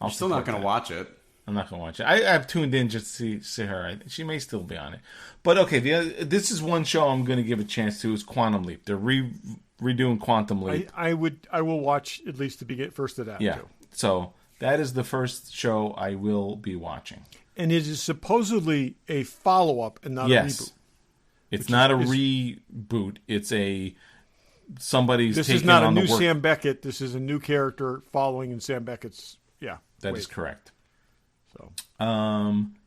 I'm still not going to watch it. I'm not going to watch it. I've tuned in just to see her. She may still be on it. But okay, this is one show I'm going to give a chance to. Is Quantum Leap. They're redoing Quantum Leap. I will watch at least the first of that. Yeah. Too. So that is the first show I will be watching. And it is supposedly a follow-up and not a reboot. It's not a reboot. It's somebody's This taking is not on a new the work. Sam Beckett. This is a new character following in Sam Beckett's. Yeah. That is correct. So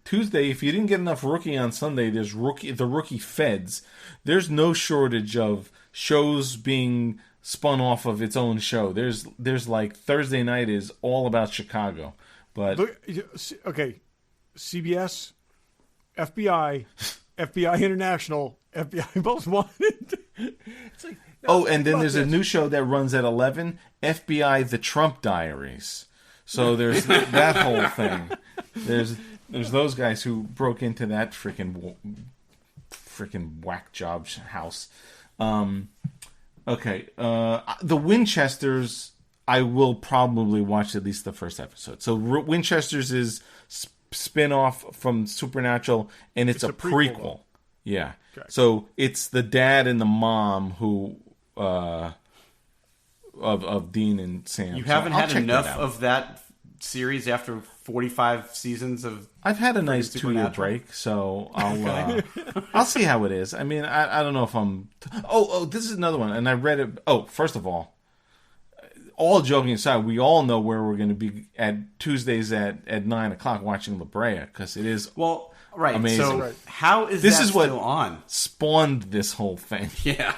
Tuesday, if you didn't get enough Rookie on Sunday, there's the Rookie Feds. There's no shortage of shows being spun off of its own show. There's like Thursday night is all about Chicago. But okay, CBS, FBI, FBI International, FBI Most Wanted. It's like, and then there's a new show that runs at 11, FBI The Trump Diaries. So there's that whole thing. There's those guys who broke into that freaking whack job house. Okay, the Winchesters. I will probably watch at least the first episode. So Winchesters is spin-off from Supernatural, and it's a prequel. Yeah. Okay. So it's the dad and the mom who of Dean and Sam. You haven't had enough of that series after 45 seasons of. I've had a nice 2-year break, so I'll see how it is. I mean, I don't know if I'm. This is another one, and I read it. First of all joking aside, we all know where we're going to be at Tuesdays at 9:00 watching La Brea, because it is right. Amazing. So how is this that is still what on? Spawned this whole thing. Yeah.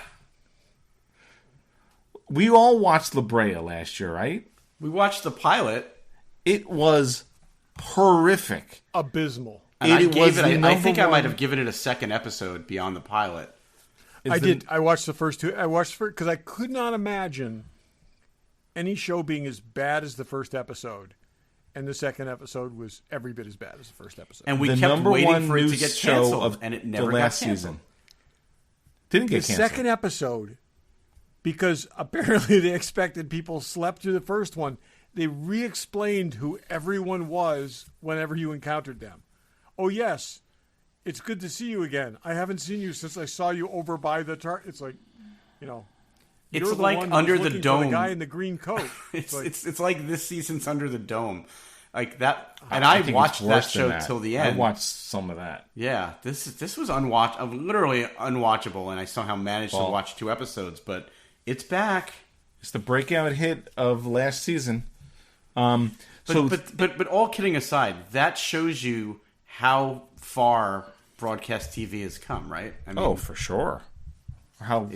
We all watched La Brea last year, right? We watched the pilot. It was horrific. Abysmal. And I think I might have given it a second episode beyond the pilot. I did. I watched the first two. I watched first because I could not imagine any show being as bad as the first episode, and the second episode was every bit as bad as the first episode. And we kept waiting for it to get canceled, and it never got canceled. Season. Didn't get canceled. The second episode, because apparently they expected people slept through the first one, they re-explained who everyone was whenever you encountered them. Oh, yes, it's good to see you again. I haven't seen you since I saw you over by the It's like, it's like Under the Dome. The guy in the green coat. It's like this season's Under the Dome, like that. And I watched that show till the end. I watched some of that. Yeah, this was literally unwatchable, and I somehow managed to watch 2 episodes. But it's back. It's the breakout hit of last season. But all kidding aside, that shows you how far broadcast TV has come, right? I mean, for sure. How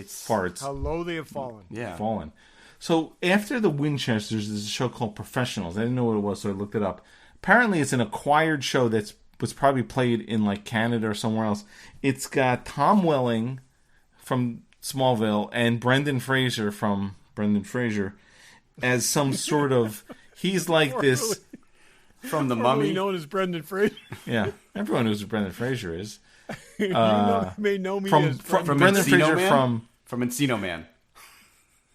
low they have fallen. Yeah, fallen. So after the Winchesters, there's a show called Professionals. I didn't know what it was, so I looked it up. Apparently, it's an acquired show that was probably played in like Canada or somewhere else. It's got Tom Welling from Smallville and Brendan Fraser from Brendan Fraser as some sort of. He's like this from The Mummy, known as Brendan Fraser. Yeah, everyone knows who Brendan Fraser is. You may know me from Brendan Fraser from Encino Man.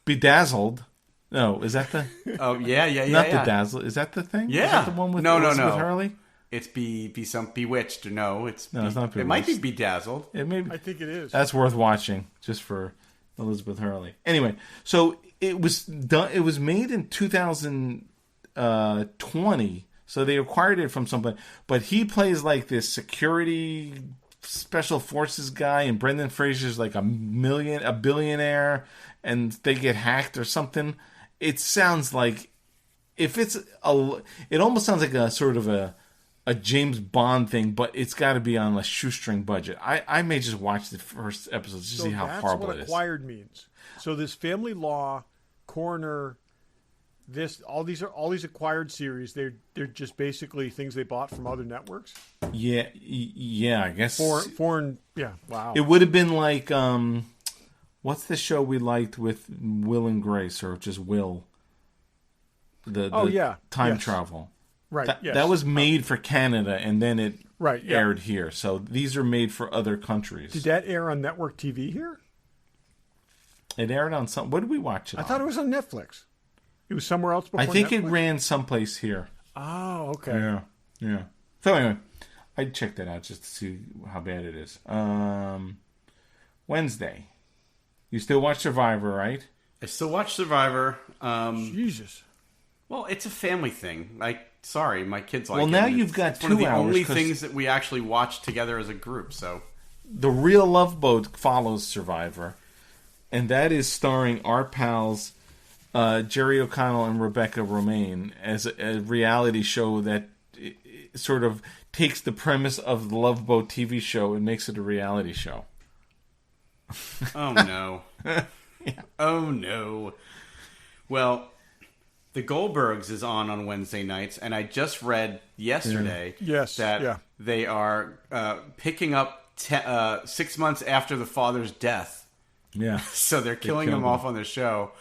Bedazzled. No, is that the? Oh yeah. Not Bedazzled. Is that the thing? Yeah. Is that the one with no. Hurley? It's Bewitched. No, it's not Bewitched. It might be Bedazzled. It may be. I think it is. That's worth watching just for Elizabeth Hurley. Anyway, so it was done. It was made in 2020. So they acquired it from somebody, but he plays like this security special forces guy, and Brendan Fraser's like a billionaire, and they get hacked or something. It sounds like it almost sounds like a sort of a James Bond thing, but it's got to be on a shoestring budget. I may just watch the first episode to see how horrible it is. That's what acquired means. So this family law, coroner, all these acquired series. They're just basically things they bought from other networks. Yeah, I guess foreign. Yeah, wow. It would have been like what's the show we liked with Will and Grace, or just Will? The time travel. Right. Yes. That was made for Canada, and then it yeah. aired here. So these are made for other countries. Did that air on network TV here? It aired on some. What did we watch it on? I thought it was on Netflix. It was somewhere else before I think Netflix? it ran someplace here. Oh, okay. Yeah. So anyway, I'd check that out just to see how bad it is. Wednesday. You still watch Survivor, right? I still watch Survivor. Jesus. Well, it's a family thing. Sorry, my kids like it. Well, now and you've got it's one of 2 the hours, only 'cause things that we actually watch together as a group, so... The Real Love Boat follows Survivor, and that is starring our pals Jerry O'Connell and Rebecca Romaine as a reality show that sort of takes the premise of the Love Boat TV show and makes it a reality show. Oh, no. Yeah. Oh, no. Well, The Goldbergs is on Wednesday nights, and I just read yesterday that they are picking up 6 months after the father's death. Yeah. So they're killing him off on the show.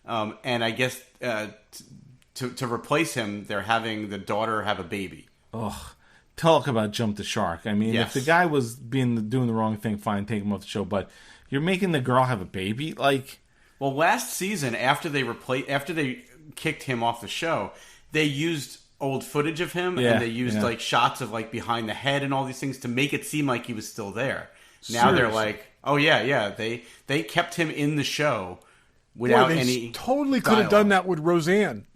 And I guess to replace him, they're having the daughter have a baby. Ugh. Talk about jump the shark. I mean, if the guy was doing the wrong thing, fine, take him off the show. But you're making the girl have a baby? Well, last season, after they kicked him off the show, they used old footage of him, and they used shots of behind the head and all these things to make it seem like he was still there. Now they're like, oh yeah, they kept him in the show without any. Totally could have done that with Roseanne.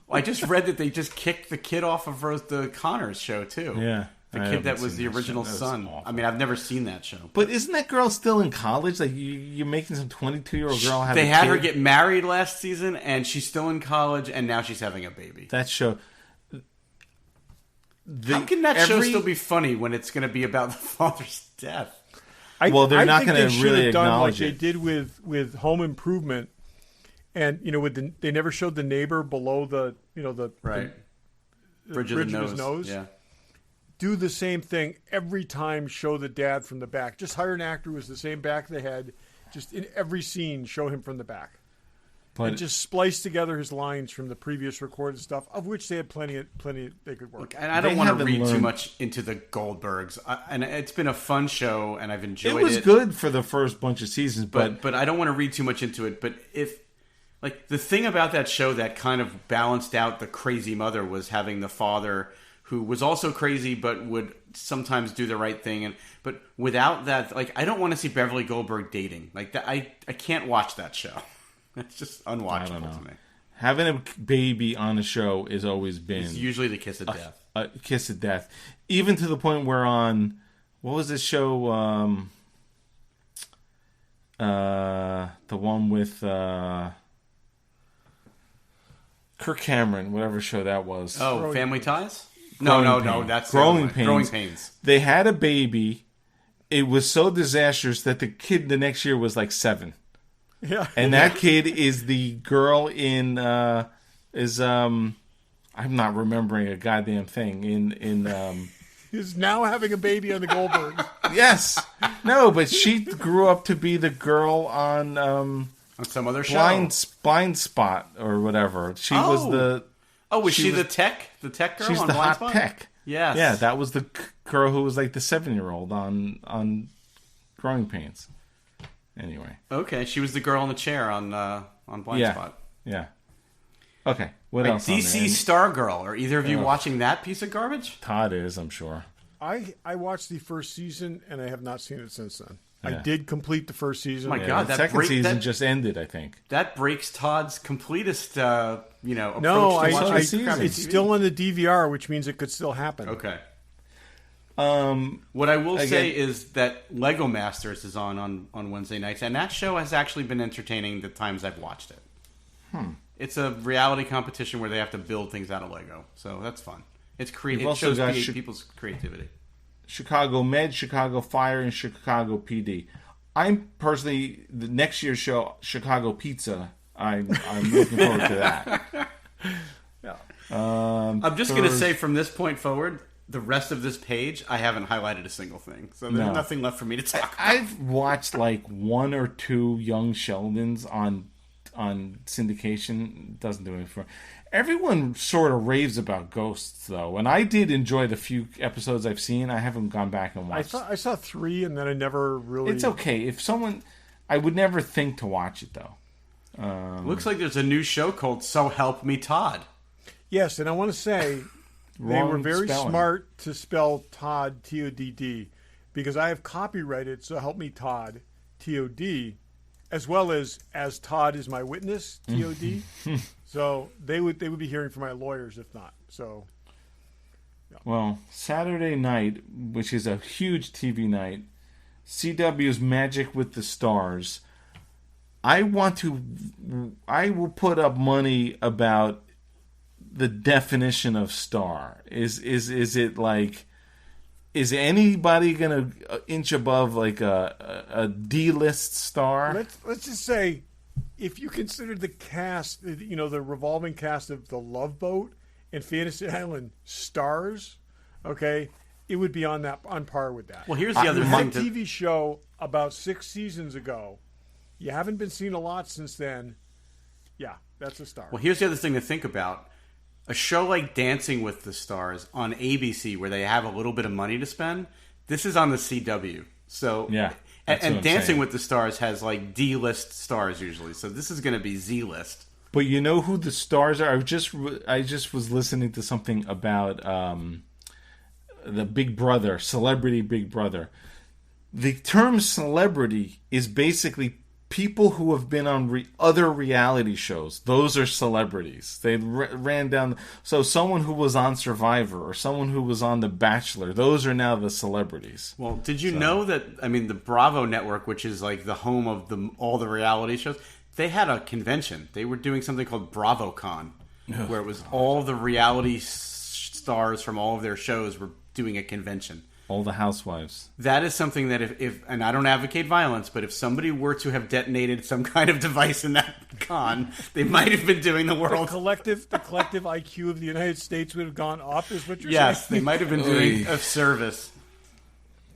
I just read that they just kicked the kid off of the Connors show too. Yeah. The kid that was the original son. I mean, I've never seen that show. But isn't that girl still in college? You're making some 22-year-old girl have They had her get married last season, and she's still in college, and now she's having a baby. That show... How can that show still be funny when it's going to be about the father's death? They're not going to really acknowledge it. They did with Home Improvement, and they never showed the neighbor below the bridge of his nose. Yeah. Do the same thing every time. Show the dad from the back. Just hire an actor who has the same back they had. Just in every scene, show him from the back. And just splice together his lines from the previous recorded stuff, of which they had plenty they could work. Look, and I don't want to read too much into the Goldbergs. And it's been a fun show, and I've enjoyed it. It was good for the first bunch of seasons, but I don't want to read too much into it. But if the thing about that show that kind of balanced out the crazy mother was having the father who was also crazy, but would sometimes do the right thing. But without that, I don't want to see Beverly Goldberg dating. I can't watch that show. It's just unwatchable to me. Having a baby on a show has always been... It's usually the kiss of death. A kiss of death. Even to the point where on... What was this show? The one with... Kirk Cameron, whatever show that was. Oh, Family Ties? No, that's Growing Pains. Growing Pains. They had a baby. It was so disastrous that the kid the next year was 7. Yeah. And that kid is the girl in I'm not remembering a goddamn thing in He's now having a baby on the Goldbergs. Yes. No, but she grew up to be the girl on some other show. Blind Spot or whatever. She was the was she the tech girl? She's on the Blind hot Spot? tech. Yes. Yeah, that was the girl who was the 7-year-old on Growing Pains. Anyway. Okay, she was the girl in the chair on Blind Spot. Yeah. Okay, what else? DC Stargirl. Are either of you watching that piece of garbage? Todd is, I'm sure. I watched the first season, and I have not seen it since then. Yeah. I did complete the first season. Oh my God, the second season just ended, I think. That breaks Todd's completest, approach to watching it's still on the DVR, which means it could still happen. Okay. What I will say is that Lego Masters is on Wednesday nights, and that show has actually been entertaining the times I've watched it. It's a reality competition where they have to build things out of Lego, so that's fun. It shows people's creativity. Chicago Med, Chicago Fire, and Chicago PD. I'm personally the next year's show, Chicago Pizza. I'm looking forward to that. Yeah. I'm just going to say from this point forward, the rest of this page, I haven't highlighted a single thing, so there's nothing left for me to talk about. I've watched 1 or 2 Young Sheldons on on syndication. Doesn't do anything for. Everyone sort of raves about Ghosts though, and I did enjoy the few episodes I've seen. I haven't gone back and watched. I saw 3, and then I never really. It's okay if someone. I would never think to watch it though. Looks like there's a new show called So Help Me Todd. Yes, and I want to say they were very smart to spell Todd, Todd, because I have copyrighted So Help Me Todd, Tod, as well as Todd is my witness, Tod. So they would be hearing from my lawyers if not. So, yeah. Well, Saturday night, which is a huge TV night, CW's Magic with the Stars. I will put up money about the definition of star. Is it like, is anybody gonna inch above like a D-list star? Let's just say, if you consider the cast, the revolving cast of The Love Boat and Fantasy Island stars, okay, it would be on par with that. Well, here's the other my thing. TV show about 6 seasons ago. You haven't been seeing a lot since then. Yeah, that's a star. Well, here's the other thing to think about. A show like Dancing with the Stars on ABC, where they have a little bit of money to spend, this is on the CW. So yeah, and Dancing with the Stars has like D-list stars usually. So this is going to be Z-list. But you know who the stars are? I just was listening to something about the Big Brother, Celebrity Big Brother. The term celebrity is basically people who have been on other reality shows. Those are celebrities. They ran down. So someone who was on Survivor or someone who was on The Bachelor, those are now the celebrities. Well, did you know that, the Bravo network, which is like the home of all the reality shows, they had a convention. They were doing something called BravoCon, where it was all the reality stars from all of their shows were doing a convention. All the housewives. That is something that if and I don't advocate violence, but if somebody were to have detonated some kind of device in that con, they might have been doing the world. The collective IQ of the United States would have gone up, is what you're saying? Yes, they might have been doing a service.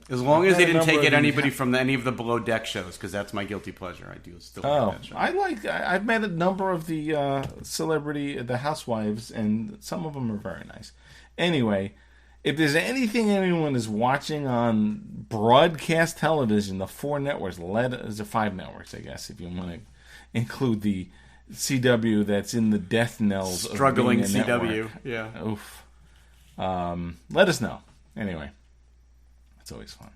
As long as they didn't take it anybody from any of the below deck shows, because that's my guilty pleasure. I do still like that show. I've met a number of the the housewives, and some of them are very nice. Anyway, if there's anything anyone is watching on broadcast television, the 4 networks, there's 5 networks, I guess, if you want to include the CW that's in the death knells struggling of being a CW. network. Yeah. Oof. Let us know. Anyway, it's always fun.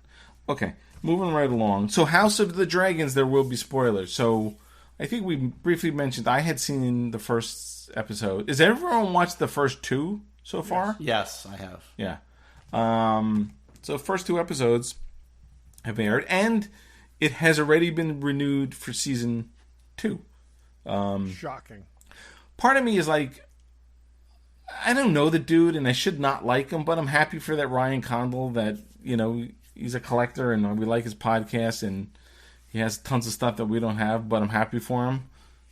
Okay, moving right along. So, House of the Dragons, there will be spoilers. So, I think we briefly mentioned I had seen the first episode. Has everyone watched the first 2? So far? Yes, I have. Yeah. So first 2 episodes have aired, and it has already been renewed for season 2. Shocking. Part of me is like, I don't know the dude, and I should not like him, but I'm happy for that Ryan Condal that, he's a collector, and we like his podcast, and he has tons of stuff that we don't have, but I'm happy for him.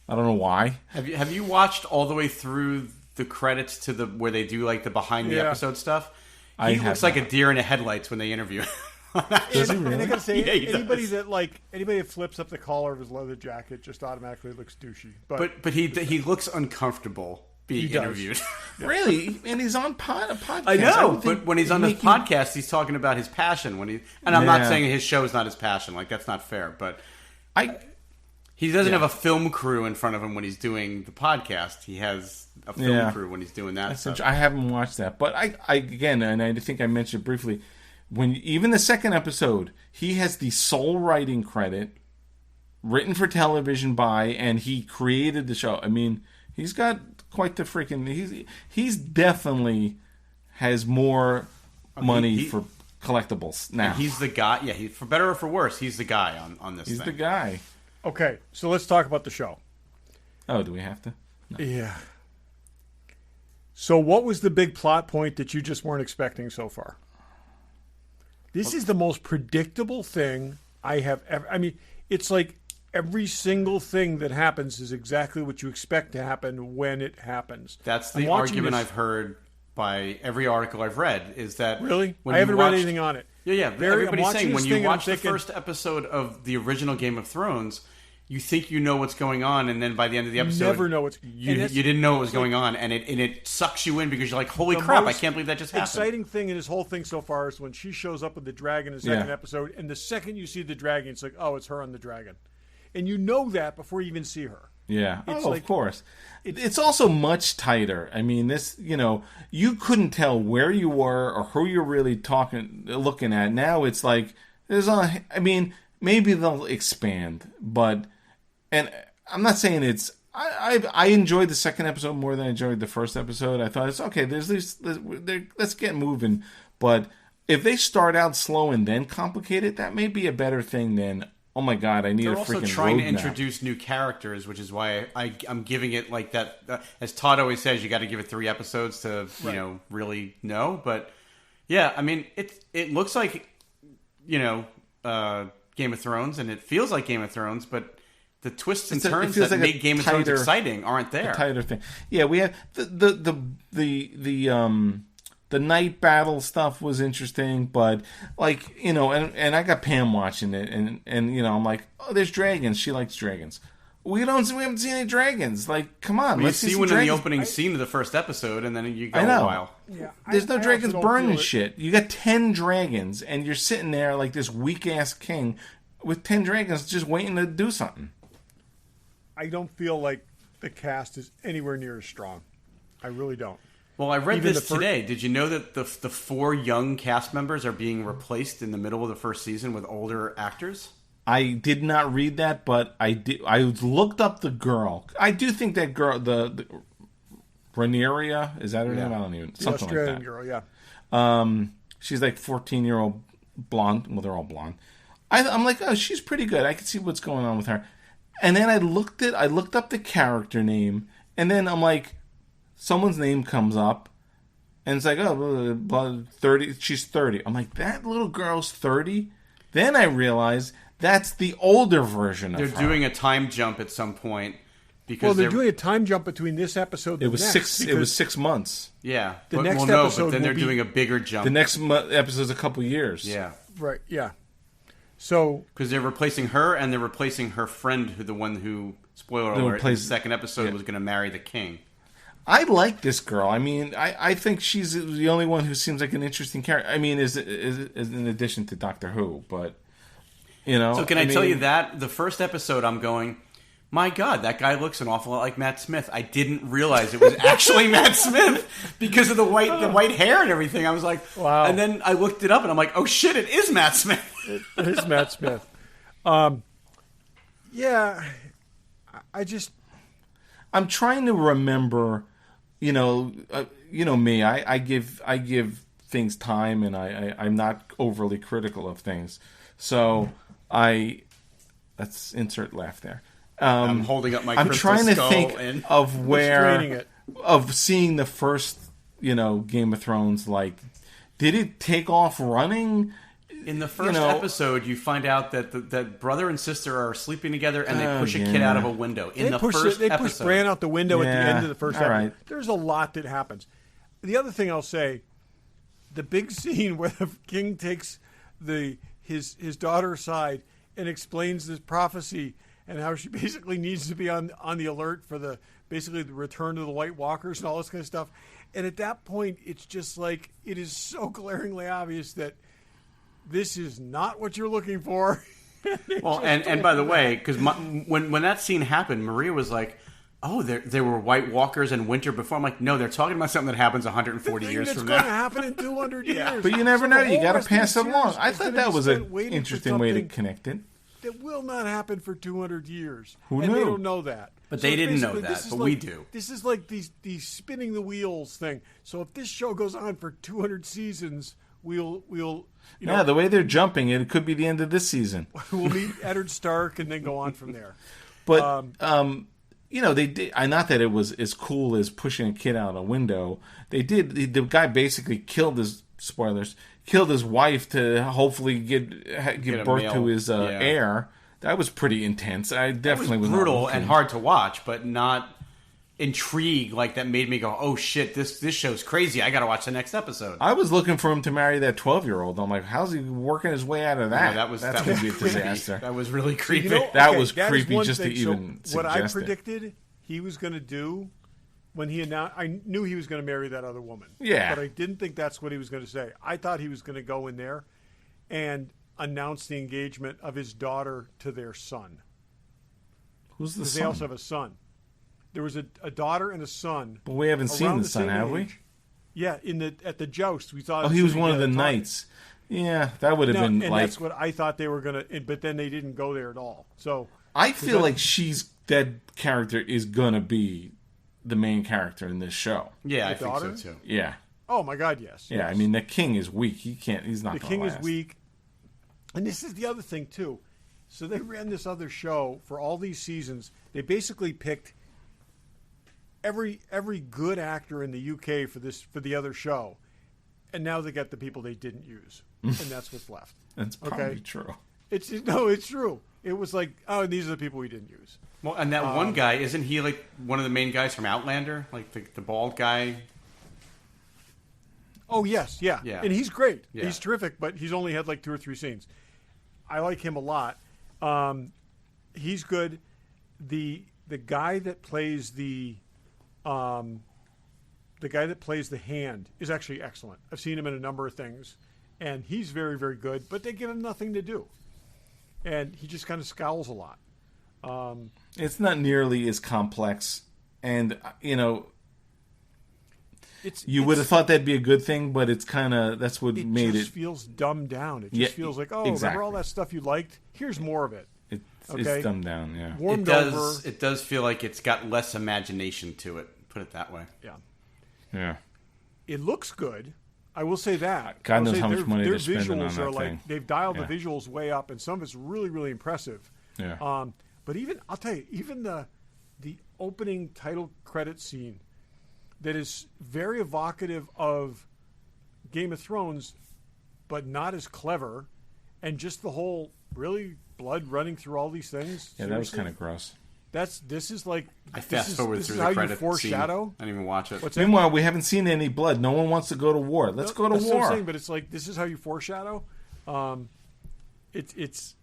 I don't know why. Have you watched all the way through the credits to where they do like the behind the episode stuff? He looks like a deer in the headlights when they interview him. Does he really? And I gotta say, anybody that flips up the collar of his leather jacket just automatically looks douchey. But he looks uncomfortable being interviewed. Really? And he's on a podcast. I know, but when he's on this podcast, he's talking about his passion. I'm not saying his show is not his passion. Like, that's not fair. But he doesn't have a film crew in front of him when he's doing the podcast. He has a film crew when he's doing that stuff. I haven't watched that. But I again, and I think I mentioned briefly, when even the second episode, he has the sole writing credit, written for television by, and he created the show. I mean, he's got quite the freaking... He's definitely has more money for collectibles now. And he's the guy. Yeah, for better or for worse, he's the guy on this thing. He's the guy. Okay, so let's talk about the show. Oh, do we have to? No. Yeah. So what was the big plot point that you just weren't expecting so far? This is the most predictable thing I have ever... I mean, it's like every single thing that happens is exactly what you expect to happen when it happens. That's the argument I've heard by every article I've read, is that... Really? I haven't read anything on it. Yeah. Everybody's saying when you watch the first episode of the original Game of Thrones, you think you know what's going on, and then by the end of the episode, You never know what's... you didn't know what was going on, and it sucks you in because you're like, holy crap, I can't believe that just happened. The exciting thing in this whole thing so far is when she shows up with the dragon in the second episode, and the second you see the dragon, it's like, oh, it's her on the dragon. And you know that before you even see her. Yeah, of course. It's also much tighter. I mean, this, you couldn't tell where you were or who you're really looking at. Now it's like, maybe they'll expand, but, and I'm not saying it's, I enjoyed the second episode more than I enjoyed the first episode. I thought it's okay, let's get moving. But if they start out slow and then complicate it, that may be a better thing than, oh my God, I need a freaking roadmap. They're also trying to introduce new characters, which is why I'm giving it like that. As Todd always says, you got to give it 3 episodes to really know. But yeah, I mean, it looks like Game of Thrones, and it feels like Game of Thrones, but the twists and turns that make Game of Thrones exciting aren't there. A tighter thing. Yeah, we have the night battle stuff was interesting, but and I got Pam watching it, and I'm like, oh, there's dragons. She likes dragons. We haven't seen any dragons. Like, come on, let's see one in the opening scene of the first episode, and then you go a while. Yeah, there's no dragons burning shit. You got 10 dragons, and you're sitting there like this weak ass king with 10 dragons just waiting to do something. I don't feel like the cast is anywhere near as strong. I really don't. Well, I read this today. Did you know that the 4 young cast members are being replaced in the middle of the first season with older actors? I did not read that, but I did. I looked up the girl. I do think that girl, the Rhaenyra, is that her name? I don't even something the Australian like that. Girl, yeah. She's like 14-year-old blonde. Well, they're all blonde. I'm like, oh, she's pretty good. I can see what's going on with her. And then I looked up the character name, and then I'm like, someone's name comes up, and it's like, oh, 30. She's 30. I'm like, that little girl's 30. Then I realized that's the older version of her. They're doing a time jump at some point because they're doing a time jump between this episode. And it was next, It was 6 months. Yeah, the next episode. But then they're doing a bigger jump. The next episode's a couple years. Yeah, right. Yeah. So because they're replacing her and they're replacing her friend, the one who, spoiler alert, in the second episode was going to marry the king. I like this girl. I mean, I think she's the only one who seems like an interesting character. I mean, is in addition to Doctor Who, but So can I tell you that the first episode, I'm going, my God, that guy looks an awful lot like Matt Smith. I didn't realize it was actually Matt Smith because of the white hair and everything. I was like, wow. And then I looked it up and I'm like, oh shit, it is Matt Smith. It is Matt Smith. Yeah, I'm trying to remember. Me. I give things time, and I'm not overly critical of things. So let's insert laugh there. I'm holding up my. I'm trying to think of of seeing the first, Game of Thrones. Like, did it take off running? In the first episode, you find out that brother and sister are sleeping together, and they push a kid out of a window. They push Bran out the window at the end of the first episode. Right. There's a lot that happens. The other thing I'll say, the big scene where the king takes his daughter aside and explains this prophecy and how she basically needs to be on the alert for the return of the White Walkers and all this kind of stuff. And at that point, it's just like, it is so glaringly obvious that this is not what you're looking for. Well, and by the way, because when that scene happened, Maria was like, oh, there were White Walkers and winter before. I'm like, no, they're talking about something that happens 140 years from now. It's going to happen in 200 years. But you never know. You got to pass it along. I thought that was an interesting way to connect it. That will not happen for 200 years. Who knew? And they don't know that. But they didn't know that, but we do. This is like these spinning the wheels thing. So if this show goes on for 200 seasons, we'll the way they're jumping, it could be the end of this season. We'll meet Eddard Stark and then go on from there. But they did. Not that it was as cool as pushing a kid out a window. They did. The guy basically killed his wife to hopefully give birth to his heir. That was pretty intense. I definitely was brutal and hard to watch, but not intrigue like that made me go, oh shit, this show's crazy. I got to watch the next episode. I was looking for him to marry that 12-year-old. I'm like, how's he working his way out of that? Yeah, That's going to be a disaster. That was really creepy. That was that creepy is just thing. to even so what I suggest it. predicted he was going to do when he announced, I knew he was going to marry that other woman. Yeah. But I didn't think that's what he was going to say. I thought he was going to go in there and announce the engagement of his daughter to their son. Who's the Because son? they also have a son. There was a daughter and a son. But we haven't seen around the son, same have we? age. Yeah, at the joust we thought. Oh, he was one of the knights. Yeah, that would have been and like. that's what I thought they were gonna. But then they didn't go there at all. So I feel like that character is gonna be the main character in this show. Yeah, I The think daughter? so too. Yeah, Oh my God, yes. yeah. yes. I mean, the king is weak. He's not. The gonna king last. is weak, and this is the other thing too. So they ran this other show for all these seasons. They basically picked every good actor in the UK for the other show, and now they got the people they didn't use, and that's what's left. That's probably true. It's true. It was like, oh, these are the people we didn't use. Well, and that one guy, isn't he like one of the main guys from Outlander? Like the bald guy? Oh yes, yeah, Yeah. and he's great. Yeah. He's terrific, but he's only had like 2 or 3 scenes. I like him a lot. He's good. The guy that plays the hand is actually excellent. I've seen him in a number of things, and he's very, very good. But they give him nothing to do, and he just kind of scowls a lot. It's not nearly as complex, and you would have thought that'd be a good thing, but it's kind of that's what made just it. feels dumbed down. It just Yeah, feels like, oh, exactly. remember all that stuff you liked? Here's more of it. It's dumbed down. Yeah. Warmed over. It does feel like it's got less imagination to it. Put it that way. Yeah. Yeah. It looks good. I will say that. God I'll knows say how much money their they're spending on visuals that are thing. like they've dialed Yeah. the visuals way up, and some of it's really, really impressive. Yeah. But even I'll tell you, even the opening title credit scene that is very evocative of Game of Thrones, but not as clever, and just the whole really blood running through all these things. Yeah, that was Seriously? kind of gross. This is like I fast forward this through is the how you credit foreshadow. scene. I didn't even watch it. What's that? Meanwhile, we haven't seen any blood. No one wants to go to war. Let's go to That's what I'm war. saying, but it's like this is how you foreshadow. It's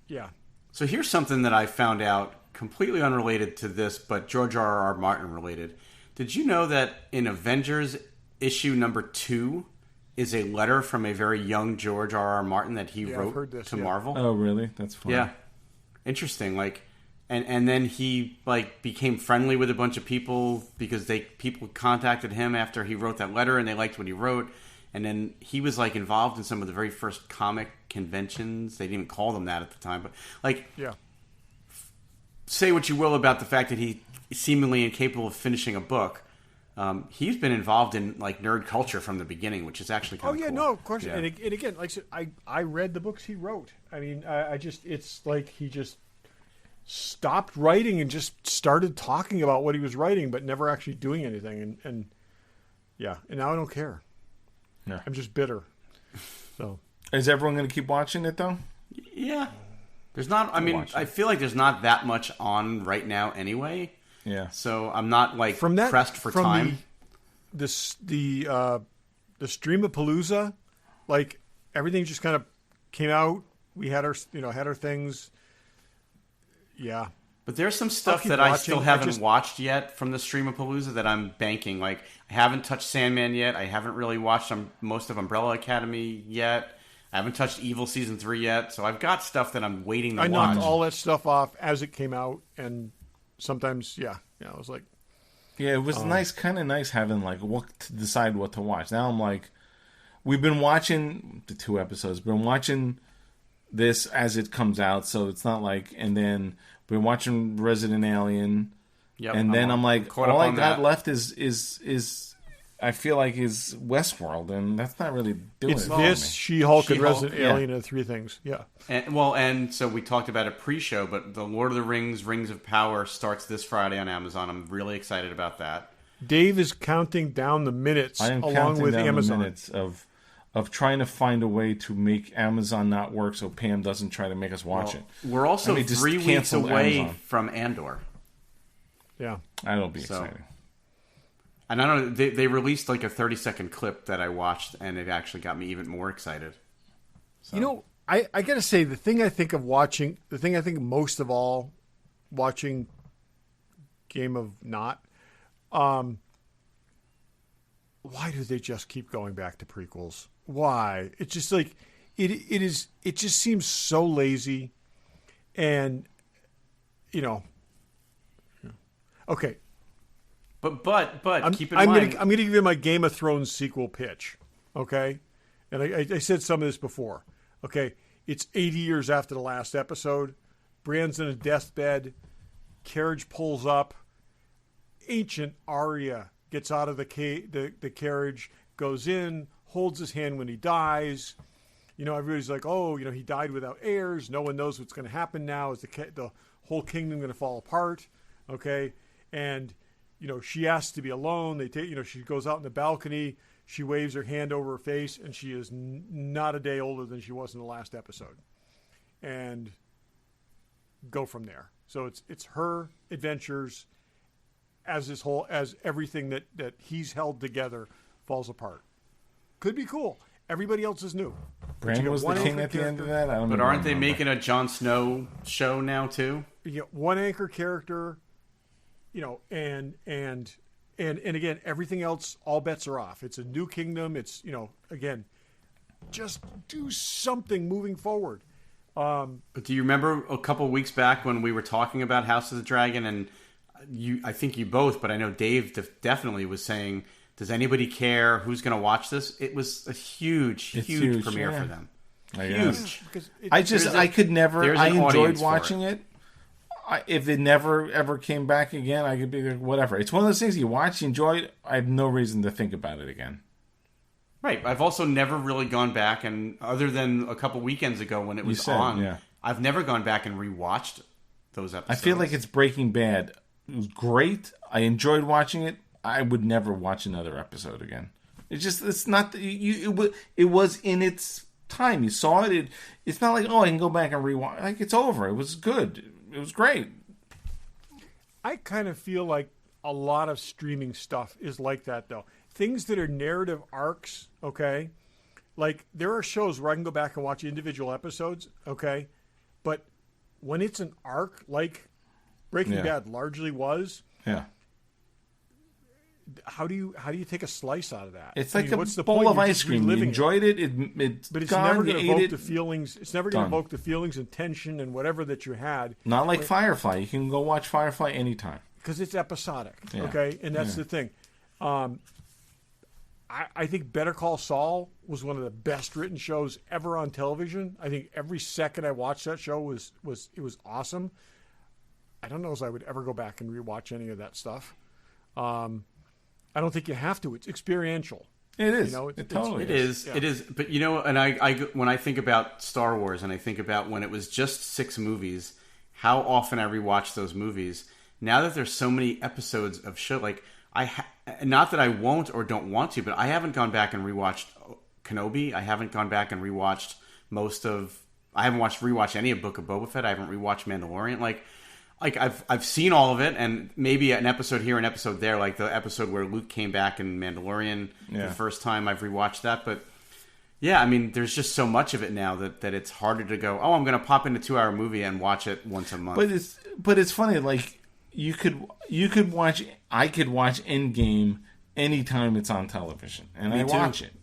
yeah. So here's something that I found out completely unrelated to this, but George R.R. Martin related. Did you know that in Avengers issue number 2 is a letter from a very young George R.R. Martin that he I've wrote heard this, to yeah. Marvel? Oh, really? That's funny. Yeah. Interesting. Like, and then he like became friendly with a bunch of people because people contacted him after he wrote that letter and they liked what he wrote. And then he was like involved in some of the very first comic conventions. They didn't even call them that at the time, but like, Yeah. say what you will about the fact that he seemingly incapable of finishing a book. He's been involved in like nerd culture from the beginning, which is actually kind Oh of yeah, cool. no, of course. Yeah. And again, like I said, I read the books he wrote. I mean, I just it's like he just stopped writing and just started talking about what he was writing, but never actually doing anything. And yeah, and now I don't care. Yeah. I'm just bitter. So Is everyone going to keep watching it though? Yeah. There's not. I mean, watch it. I feel like there's not that much on right now anyway. Yeah. So I'm not like from that pressed for from time. the Streamapalooza, like everything just kind of came out. We had our things. Yeah. But there's some stuff keep that I watching. still I haven't just- watched yet from the Streamapalooza that I'm banking. Like, I haven't touched Sandman yet. I haven't really watched most of Umbrella Academy yet. I haven't touched Evil Season 3 yet. So I've got stuff that I'm waiting to I watch. knocked all that stuff off as it came out, and sometimes, I was like, Yeah, it was kind of nice having like what to decide what to watch. Now I'm like, we've been watching the 2 episodes, been watching this as it comes out, so it's not like, and then we're watching Resident Alien, Yep, and then I'm like, caught up all I on got that. left is I feel like is Westworld, and that's not really doing it's it for this, me. She-Hulk, and She-Hulk, Resident yeah. Alien, and 3 things. Yeah. And so we talked about a pre-show, but the Lord of the Rings, Rings of Power starts this Friday on Amazon. I'm really excited about that. Dave is counting down the minutes I am along counting with down Amazon. the minutes of trying to find a way to make Amazon not work, so Pam doesn't try to make us watch it. We're also I mean, just 3 weeks cancel away Amazon. from Andor. Yeah. That'll be exciting. And I don't know, they released like a 30-second clip that I watched, and it actually got me even more excited. So. You know, I got to say, the thing I think most of all watching Game of Not, why do they just keep going back to prequels? Why? It's just like, it just seems so lazy. And, you know, okay. But keep in mind, I'm going to give you my Game of Thrones sequel pitch, okay? And I said some of this before, okay? It's 80 years after the last episode. Bran's in a deathbed. Carriage pulls up. Ancient Arya gets out of the carriage, goes in, holds his hand when he dies. You know, everybody's like, oh, you know, he died without heirs. No one knows what's going to happen now. Is the whole kingdom going to fall apart? Okay? And... you know, she asks to be alone. She goes out in the balcony. She waves her hand over her face, and she is not a day older than she was in the last episode. And go from there. So it's her adventures as everything that he's held together falls apart. Could be cool. Everybody else is new. Bran was the king at the end of that. But aren't they making a Jon Snow show now too? You get one anchor character. You know, and again, everything else, all bets are off. It's a new kingdom. It's, you know, again, just do something moving forward. But do you remember a couple of weeks back when we were talking about House of the Dragon, and I think you both, but I know Dave definitely was saying, does anybody care who's going to watch this? It was a huge premiere for them. Huge. I could never. I enjoyed watching it. If it never ever came back again, I could be like, whatever. It's one of those things you watch, you enjoy it. I have no reason to think about it again. Right. I've also never really gone back, and other than a couple weekends ago when it was on, I've never gone back and rewatched those episodes. I feel like it's Breaking Bad. It was great. I enjoyed watching it. I would never watch another episode again. It's not. It was in its time. You saw it. It's not like, oh, I can go back and rewatch. Like, it's over. It was good. It was great. I kind of feel like a lot of streaming stuff is like that, though. Things that are narrative arcs, okay? Like, there are shows where I can go back and watch individual episodes, okay? But when it's an arc, like Breaking Bad largely was, how do you take a slice out of that? It's like what's the bowl of ice cream. You enjoyed it. But it's never going to evoke the feelings. It's never going to evoke the feelings and tension and whatever that you had. Not like Firefly. You can go watch Firefly anytime because it's episodic. Yeah. Okay, and that's the thing. I think Better Call Saul was one of the best written shows ever on television. I think every second I watched that show was awesome. I don't know if I would ever go back and rewatch any of that stuff. I don't think you have to. It's experiential. It is. You know, it totally is. Yeah. It is. But, you know, and I when I think about Star Wars and I think about when it was just 6 movies, how often I rewatch those movies. Now that there's so many episodes of show, like, not that I won't or don't want to, but I haven't gone back and rewatched Kenobi. I haven't gone back and rewatched I haven't rewatched any of Book of Boba Fett. I haven't rewatched Mandalorian. Like I've seen all of it, and maybe an episode here, an episode there, like the episode where Luke came back in Mandalorian the first time. I've rewatched that, but yeah, I mean, there's just so much of it now that it's harder to go, oh, I'm going to pop in a 2-hour movie and watch it once a month. But it's funny, like I could watch Endgame anytime it's on television, and I watch it.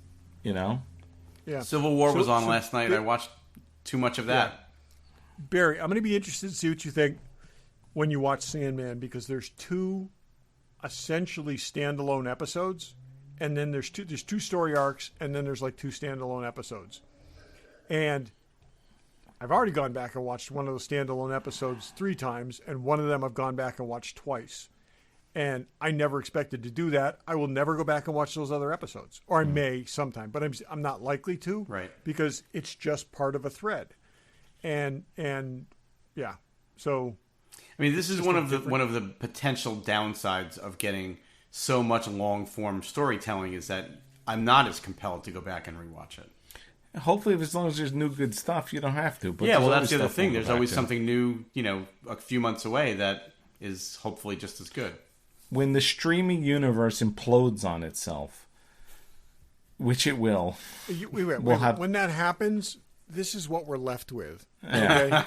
You know, Civil War was on last night. I watched too much of that. Yeah. Barry, I'm going to be interested to see what you think when you watch Sandman, because there's 2 essentially standalone episodes, and then there's two story arcs, and then there's like 2 standalone episodes. And I've already gone back and watched one of those standalone episodes 3 times, and one of them I've gone back and watched twice. And I never expected to do that. I will never go back and watch those other episodes, or I may sometime, but I'm not likely to, right? Because it's just part of a thread, and yeah, so. I mean, this is one of the potential downsides of getting so much long form storytelling is that I'm not as compelled to go back and rewatch it. Hopefully, as long as there's new good stuff, you don't have to. But yeah, well, that's the other thing. There's always something new, you know, a few months away that is hopefully just as good. When the streaming universe implodes on itself, which it will, when that happens, this is what we're left with. Okay?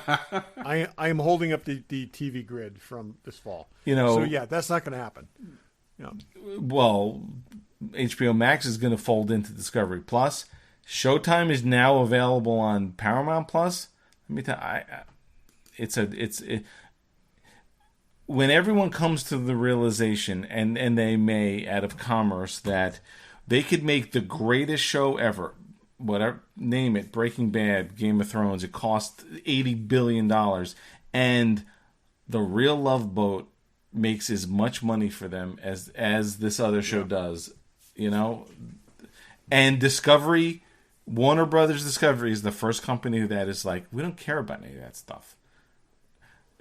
I am holding up the TV grid from this fall. So yeah, that's not going to happen. Well, HBO Max is going to fold into Discovery Plus. Showtime is now available on Paramount Plus. Let me tell you, when everyone comes to the realization, and they may, out of commerce, that they could make the greatest show ever, whatever, name it, Breaking Bad, Game of Thrones, it cost $80 billion, and the Real Love Boat makes as much money for them as this other show does, and Discovery, Warner Brothers Discovery is the first company that is like, we don't care about any of that stuff.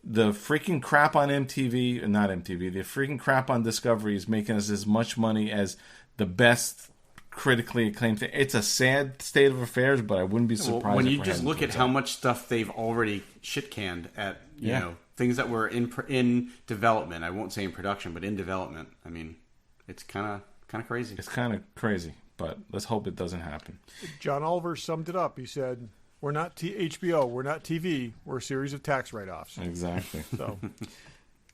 The freaking crap on MTV, not MTV, the freaking crap on Discovery is making us as much money as the best critically acclaimed thing. It's a sad state of affairs, but I wouldn't be surprised. When you just look at how much stuff they've already shit canned at, you know, things that were in development. I won't say in production, but in development. I mean, it's kind of crazy. It's kind of crazy, but let's hope it doesn't happen. John Oliver summed it up. He said, "We're not HBO. We're not TV. We're a series of tax write-offs." Exactly. So.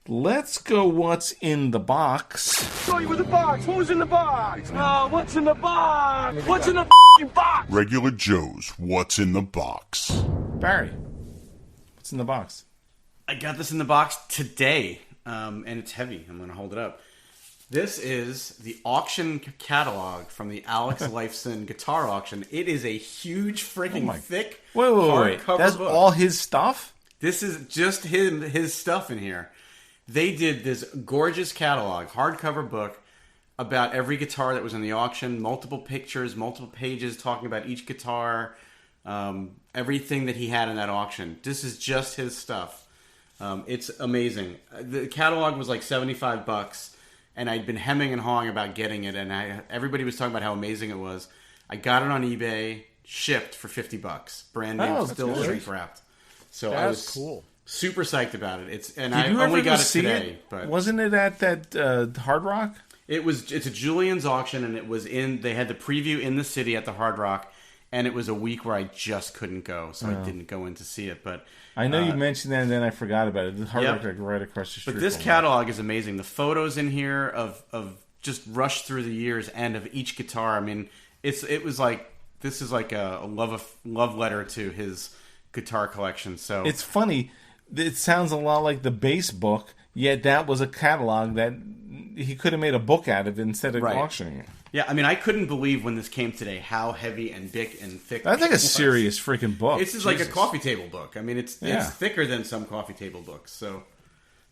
Let's go what's in the box. Show you with the box. Who's in the box? What's in the box? What's in the box? Regular Joe's What's in the Box. Barry, what's in the box? I got this in the box today, and it's heavy. I'm going to hold it up. This is the auction catalog from the Alex Lifeson guitar auction. It is a huge freaking thick hardcover That's book. all his stuff? This is just his stuff in here. They did this gorgeous catalog, hardcover book, about every guitar that was in the auction, multiple pictures, multiple pages talking about each guitar, everything that he had in that auction. This is just his stuff. It's amazing. The catalog was like $75, and I'd been hemming and hawing about getting it, and everybody was talking about how amazing it was. I got it on eBay, shipped for $50, brand new, still shrink wrapped. So I was cool. Super psyched about it. I only got it today. But wasn't it at that Hard Rock? It's a Julian's auction, and it was they had the preview in the city at the Hard Rock, and it was a week where I just couldn't go, so I didn't go in to see it. But I know you mentioned that, and then I forgot about it. The Hard Rock right across the street. But this catalog is amazing. The photos in here of just rushed through the years and of each guitar. I mean, it was like this is like a love letter to his guitar collection. So it's funny. It sounds a lot like the bass book, yet that was a catalog that he could have made a book out of instead of auctioning it. Yeah, I mean, I couldn't believe when this came today how heavy and big and thick. That's like a serious freaking book. This is like a coffee table book. I mean, it's thicker than some coffee table books. So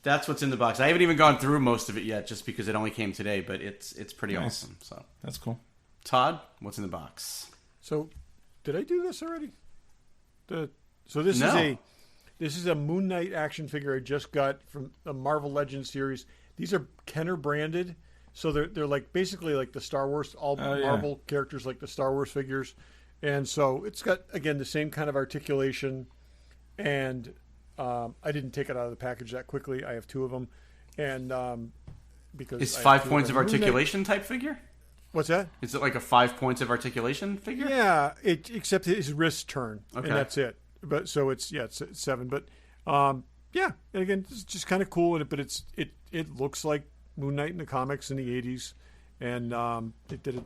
that's what's in the box. I haven't even gone through most of it yet, just because it only came today. But it's pretty awesome. So that's cool. Todd, what's in the box? So, did I do this already? This is a Moon Knight action figure I just got from the Marvel Legends series. These are Kenner branded, so they're like basically like the Star Wars, Marvel characters like the Star Wars figures, and so it's got again the same kind of articulation. And I didn't take it out of the package that quickly. I have two of them, and because it's 5 points of articulation type figure. What's that? Is it like a 5 points of articulation figure? Yeah, except his wrists turn, and that's it. But so it's 7. But and again, it's just kind of cool. But it looks like Moon Knight in the comics in the 80s, and it did a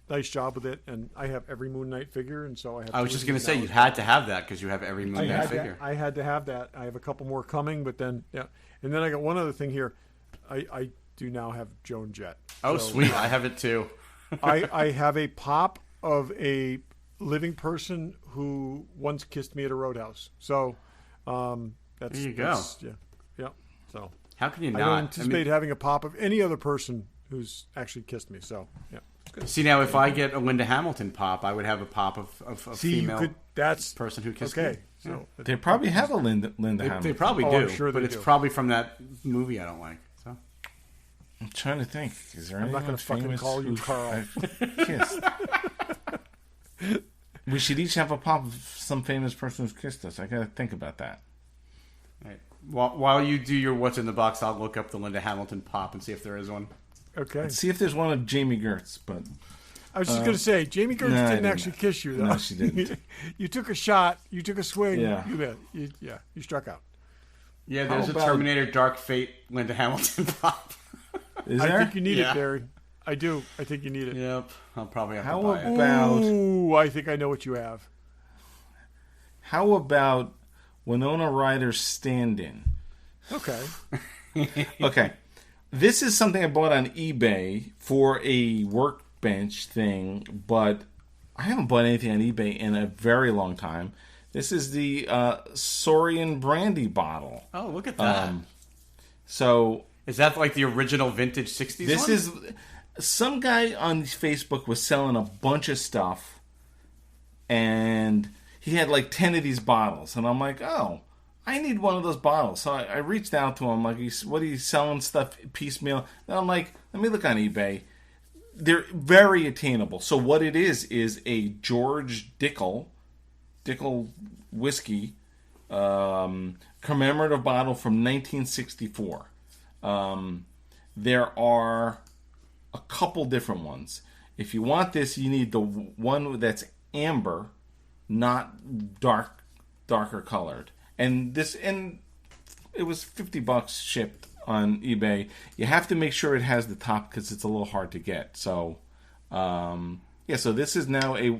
nice job with it. And I have every Moon Knight figure, and so I have. I was just going to say you had to have that because you have every Moon Knight figure. I had to have that. I have a couple more coming, but then and then I got one other thing here. I do now have Joan Jett. Oh, so, sweet! I have it too. I have a pop of a living person who once kissed me at a roadhouse. So that's there you go. Yeah. So how can you not? I don't anticipate having a pop of any other person who's actually kissed me. So See, now if I get a Linda Hamilton pop, I would have a pop of a female person who kissed me. So they probably have a Linda Hamilton. They probably do, I'm sure but it's probably from that movie I don't like. So I'm trying to think. Is there I'm not going to fucking call you Carl. Kissed? We should each have a pop of some famous person who's kissed us. I got to think about that. Right. While you do your what's in the box, I'll look up the Linda Hamilton pop and see if there is one. Okay. Let's see if there's one of Jamie Gertz, but I was just going to say, Jamie Gertz didn't actually kiss you, though. No, she didn't. You took a shot. You took a swing. Yeah. You struck out. Yeah, there's a Terminator Dark Fate Linda Hamilton pop. Is there? I think you need it, Barry. I do. I think you need it. Yep. I'll probably have How to buy it. about Ooh, I think I know what you have. how about Winona Ryder's stand-in? Okay. Okay. This is something I bought on eBay for a workbench thing, but I haven't bought anything on eBay in a very long time. This is the Saurian brandy bottle. Oh, look at that. So Is that like the original vintage 60s this one? is some guy on Facebook was selling a bunch of stuff, and he had like 10 of these bottles, and I'm like, oh, I need one of those bottles. So I reached out to him, like, what are you selling stuff piecemeal? And I'm like, let me look on eBay. They're very attainable. So what it is a George Dickel whiskey commemorative bottle from 1964. There are a couple different ones. If you want this, you need the one that's amber, not darker colored. And it was $50 shipped on eBay. You have to make sure it has the top because it's a little hard to get. So, so this is now a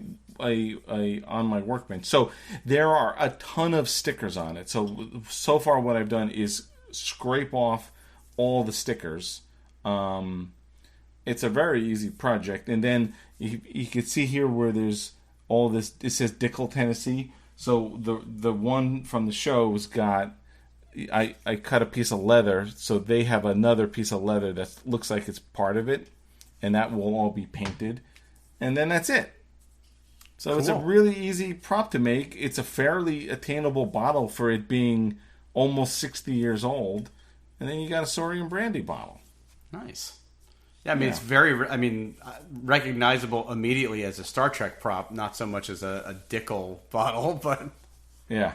on my workbench. So there are a ton of stickers on it. So far what I've done is scrape off all the stickers. It's a very easy project. And then you can see here where there's all this. It says Dickel, Tennessee. So the one from the show's got. I cut a piece of leather, so they have another piece of leather that looks like it's part of it, and that will all be painted, and then that's it. So It's a really easy prop to make. It's a fairly attainable bottle for it being almost 60 years old, and then you got a Saurian brandy bottle. Nice. Yeah, I mean, it's very, recognizable immediately as a Star Trek prop, not so much as a Dickel bottle, but... Yeah.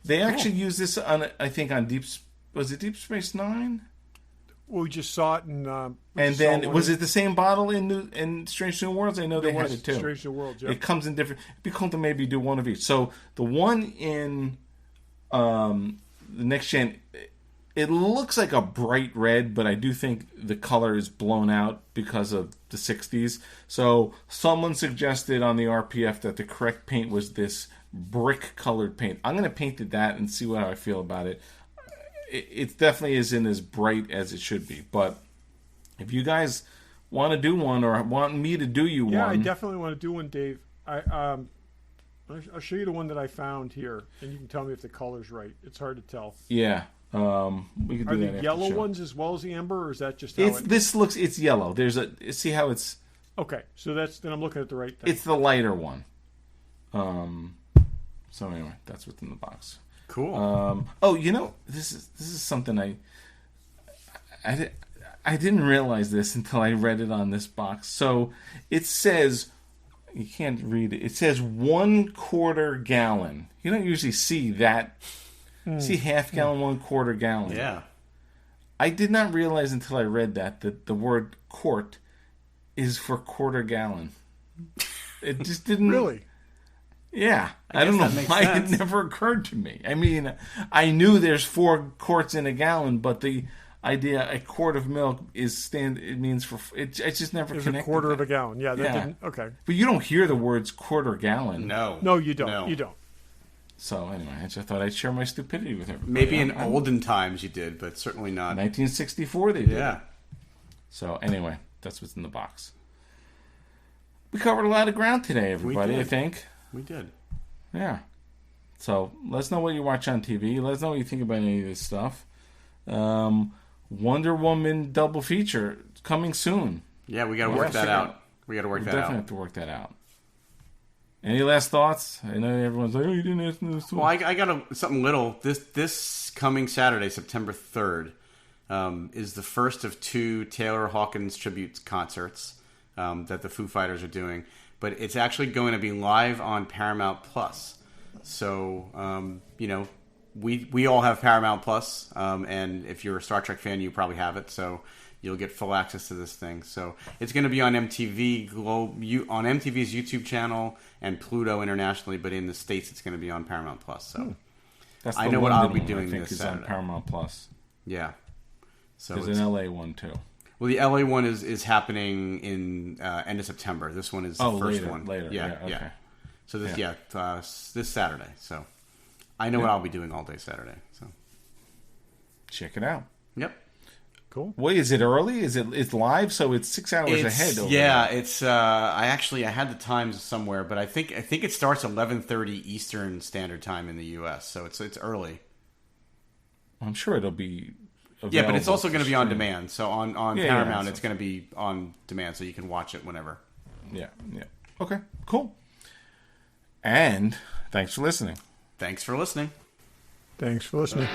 They actually use this on, I think, on Deep Space Nine? Well, we just saw it in... and then, was it the same bottle in Strange New Worlds? I know they had it too. Strange New Worlds, yeah. It comes in different... It'd be cool to maybe do one of each. So, the one in the Next Gen... It looks like a bright red, but I do think the color is blown out because of the 60s. So someone suggested on the RPF that the correct paint was this brick-colored paint. I'm going to paint it that and see how I feel about it. It definitely isn't as bright as it should be. But if you guys want to do one or want me to do you one... Yeah, I definitely want to do one, Dave. I'll show you the one that I found here, and you can tell me if the color's right. It's hard to tell. Yeah. We can do Are that the after yellow the show. ones as well as the amber, or is that just how It's yellow. See how it's... Okay, so then I'm looking at the right thing. It's the lighter one. So anyway, that's what's in the box. Cool. This is something I didn't realize this until I read it on this box. So it says, you can't read it. It says 1/4 gallon. You don't usually see that. See half gallon, 1/4 gallon. Yeah. I did not realize until I read that the word quart is for quarter gallon. It just didn't... Really? Yeah. I don't know why it never occurred to me. I mean, I knew there's 4 quarts in a gallon, but the idea a quart of milk it means for... I just never connected. It's a quarter of a gallon. Yeah, that didn't... Okay. But you don't hear the words quarter gallon. No, you don't. No. You don't. So anyway, I just thought I'd share my stupidity with everybody. Maybe in olden times you did, but certainly not. 1964 they did. Yeah. So anyway, that's what's in the box. We covered a lot of ground today, everybody, I think. We did. Yeah. So let us know what you watch on TV. Let us know what you think about any of this stuff. Wonder Woman double feature coming soon. Yeah, we got to work that out. We got to work that out. Definitely have to work that out. Any last thoughts? I know everyone's like, "Oh, you didn't ask me this." Well, I got something little. This coming Saturday, September 3rd, is the first of 2 Taylor Hawkins tribute concerts that the Foo Fighters are doing. But it's actually going to be live on Paramount Plus. So, we all have Paramount Plus, and if you're a Star Trek fan, you probably have it. So you'll get full access to this thing. So it's going to be on MTV on MTV's YouTube channel and Pluto internationally, but in the States, it's going to be on Paramount Plus. So That's I the know what I'll London be one, doing I think, this is Saturday. on Paramount Plus. Yeah. So There's an LA one too. Well, the LA one is happening in end of September. This one is the first one. Later. Yeah. Okay. So this Saturday. So I know what I'll be doing all day Saturday. So check it out. Yep. Cool. Wait, is it early? It's live, so it's 6 hours ahead. Over there. It's. I had the times somewhere, but I think it starts 11:30 Eastern Standard Time in the U.S. So it's early. I'm sure it'll be. Yeah, but it's also going to be on stream. demand. So on Paramount, it's going to be on demand, so you can watch it whenever. Yeah. Okay, cool. And thanks for listening. Thanks for listening. Thanks for listening.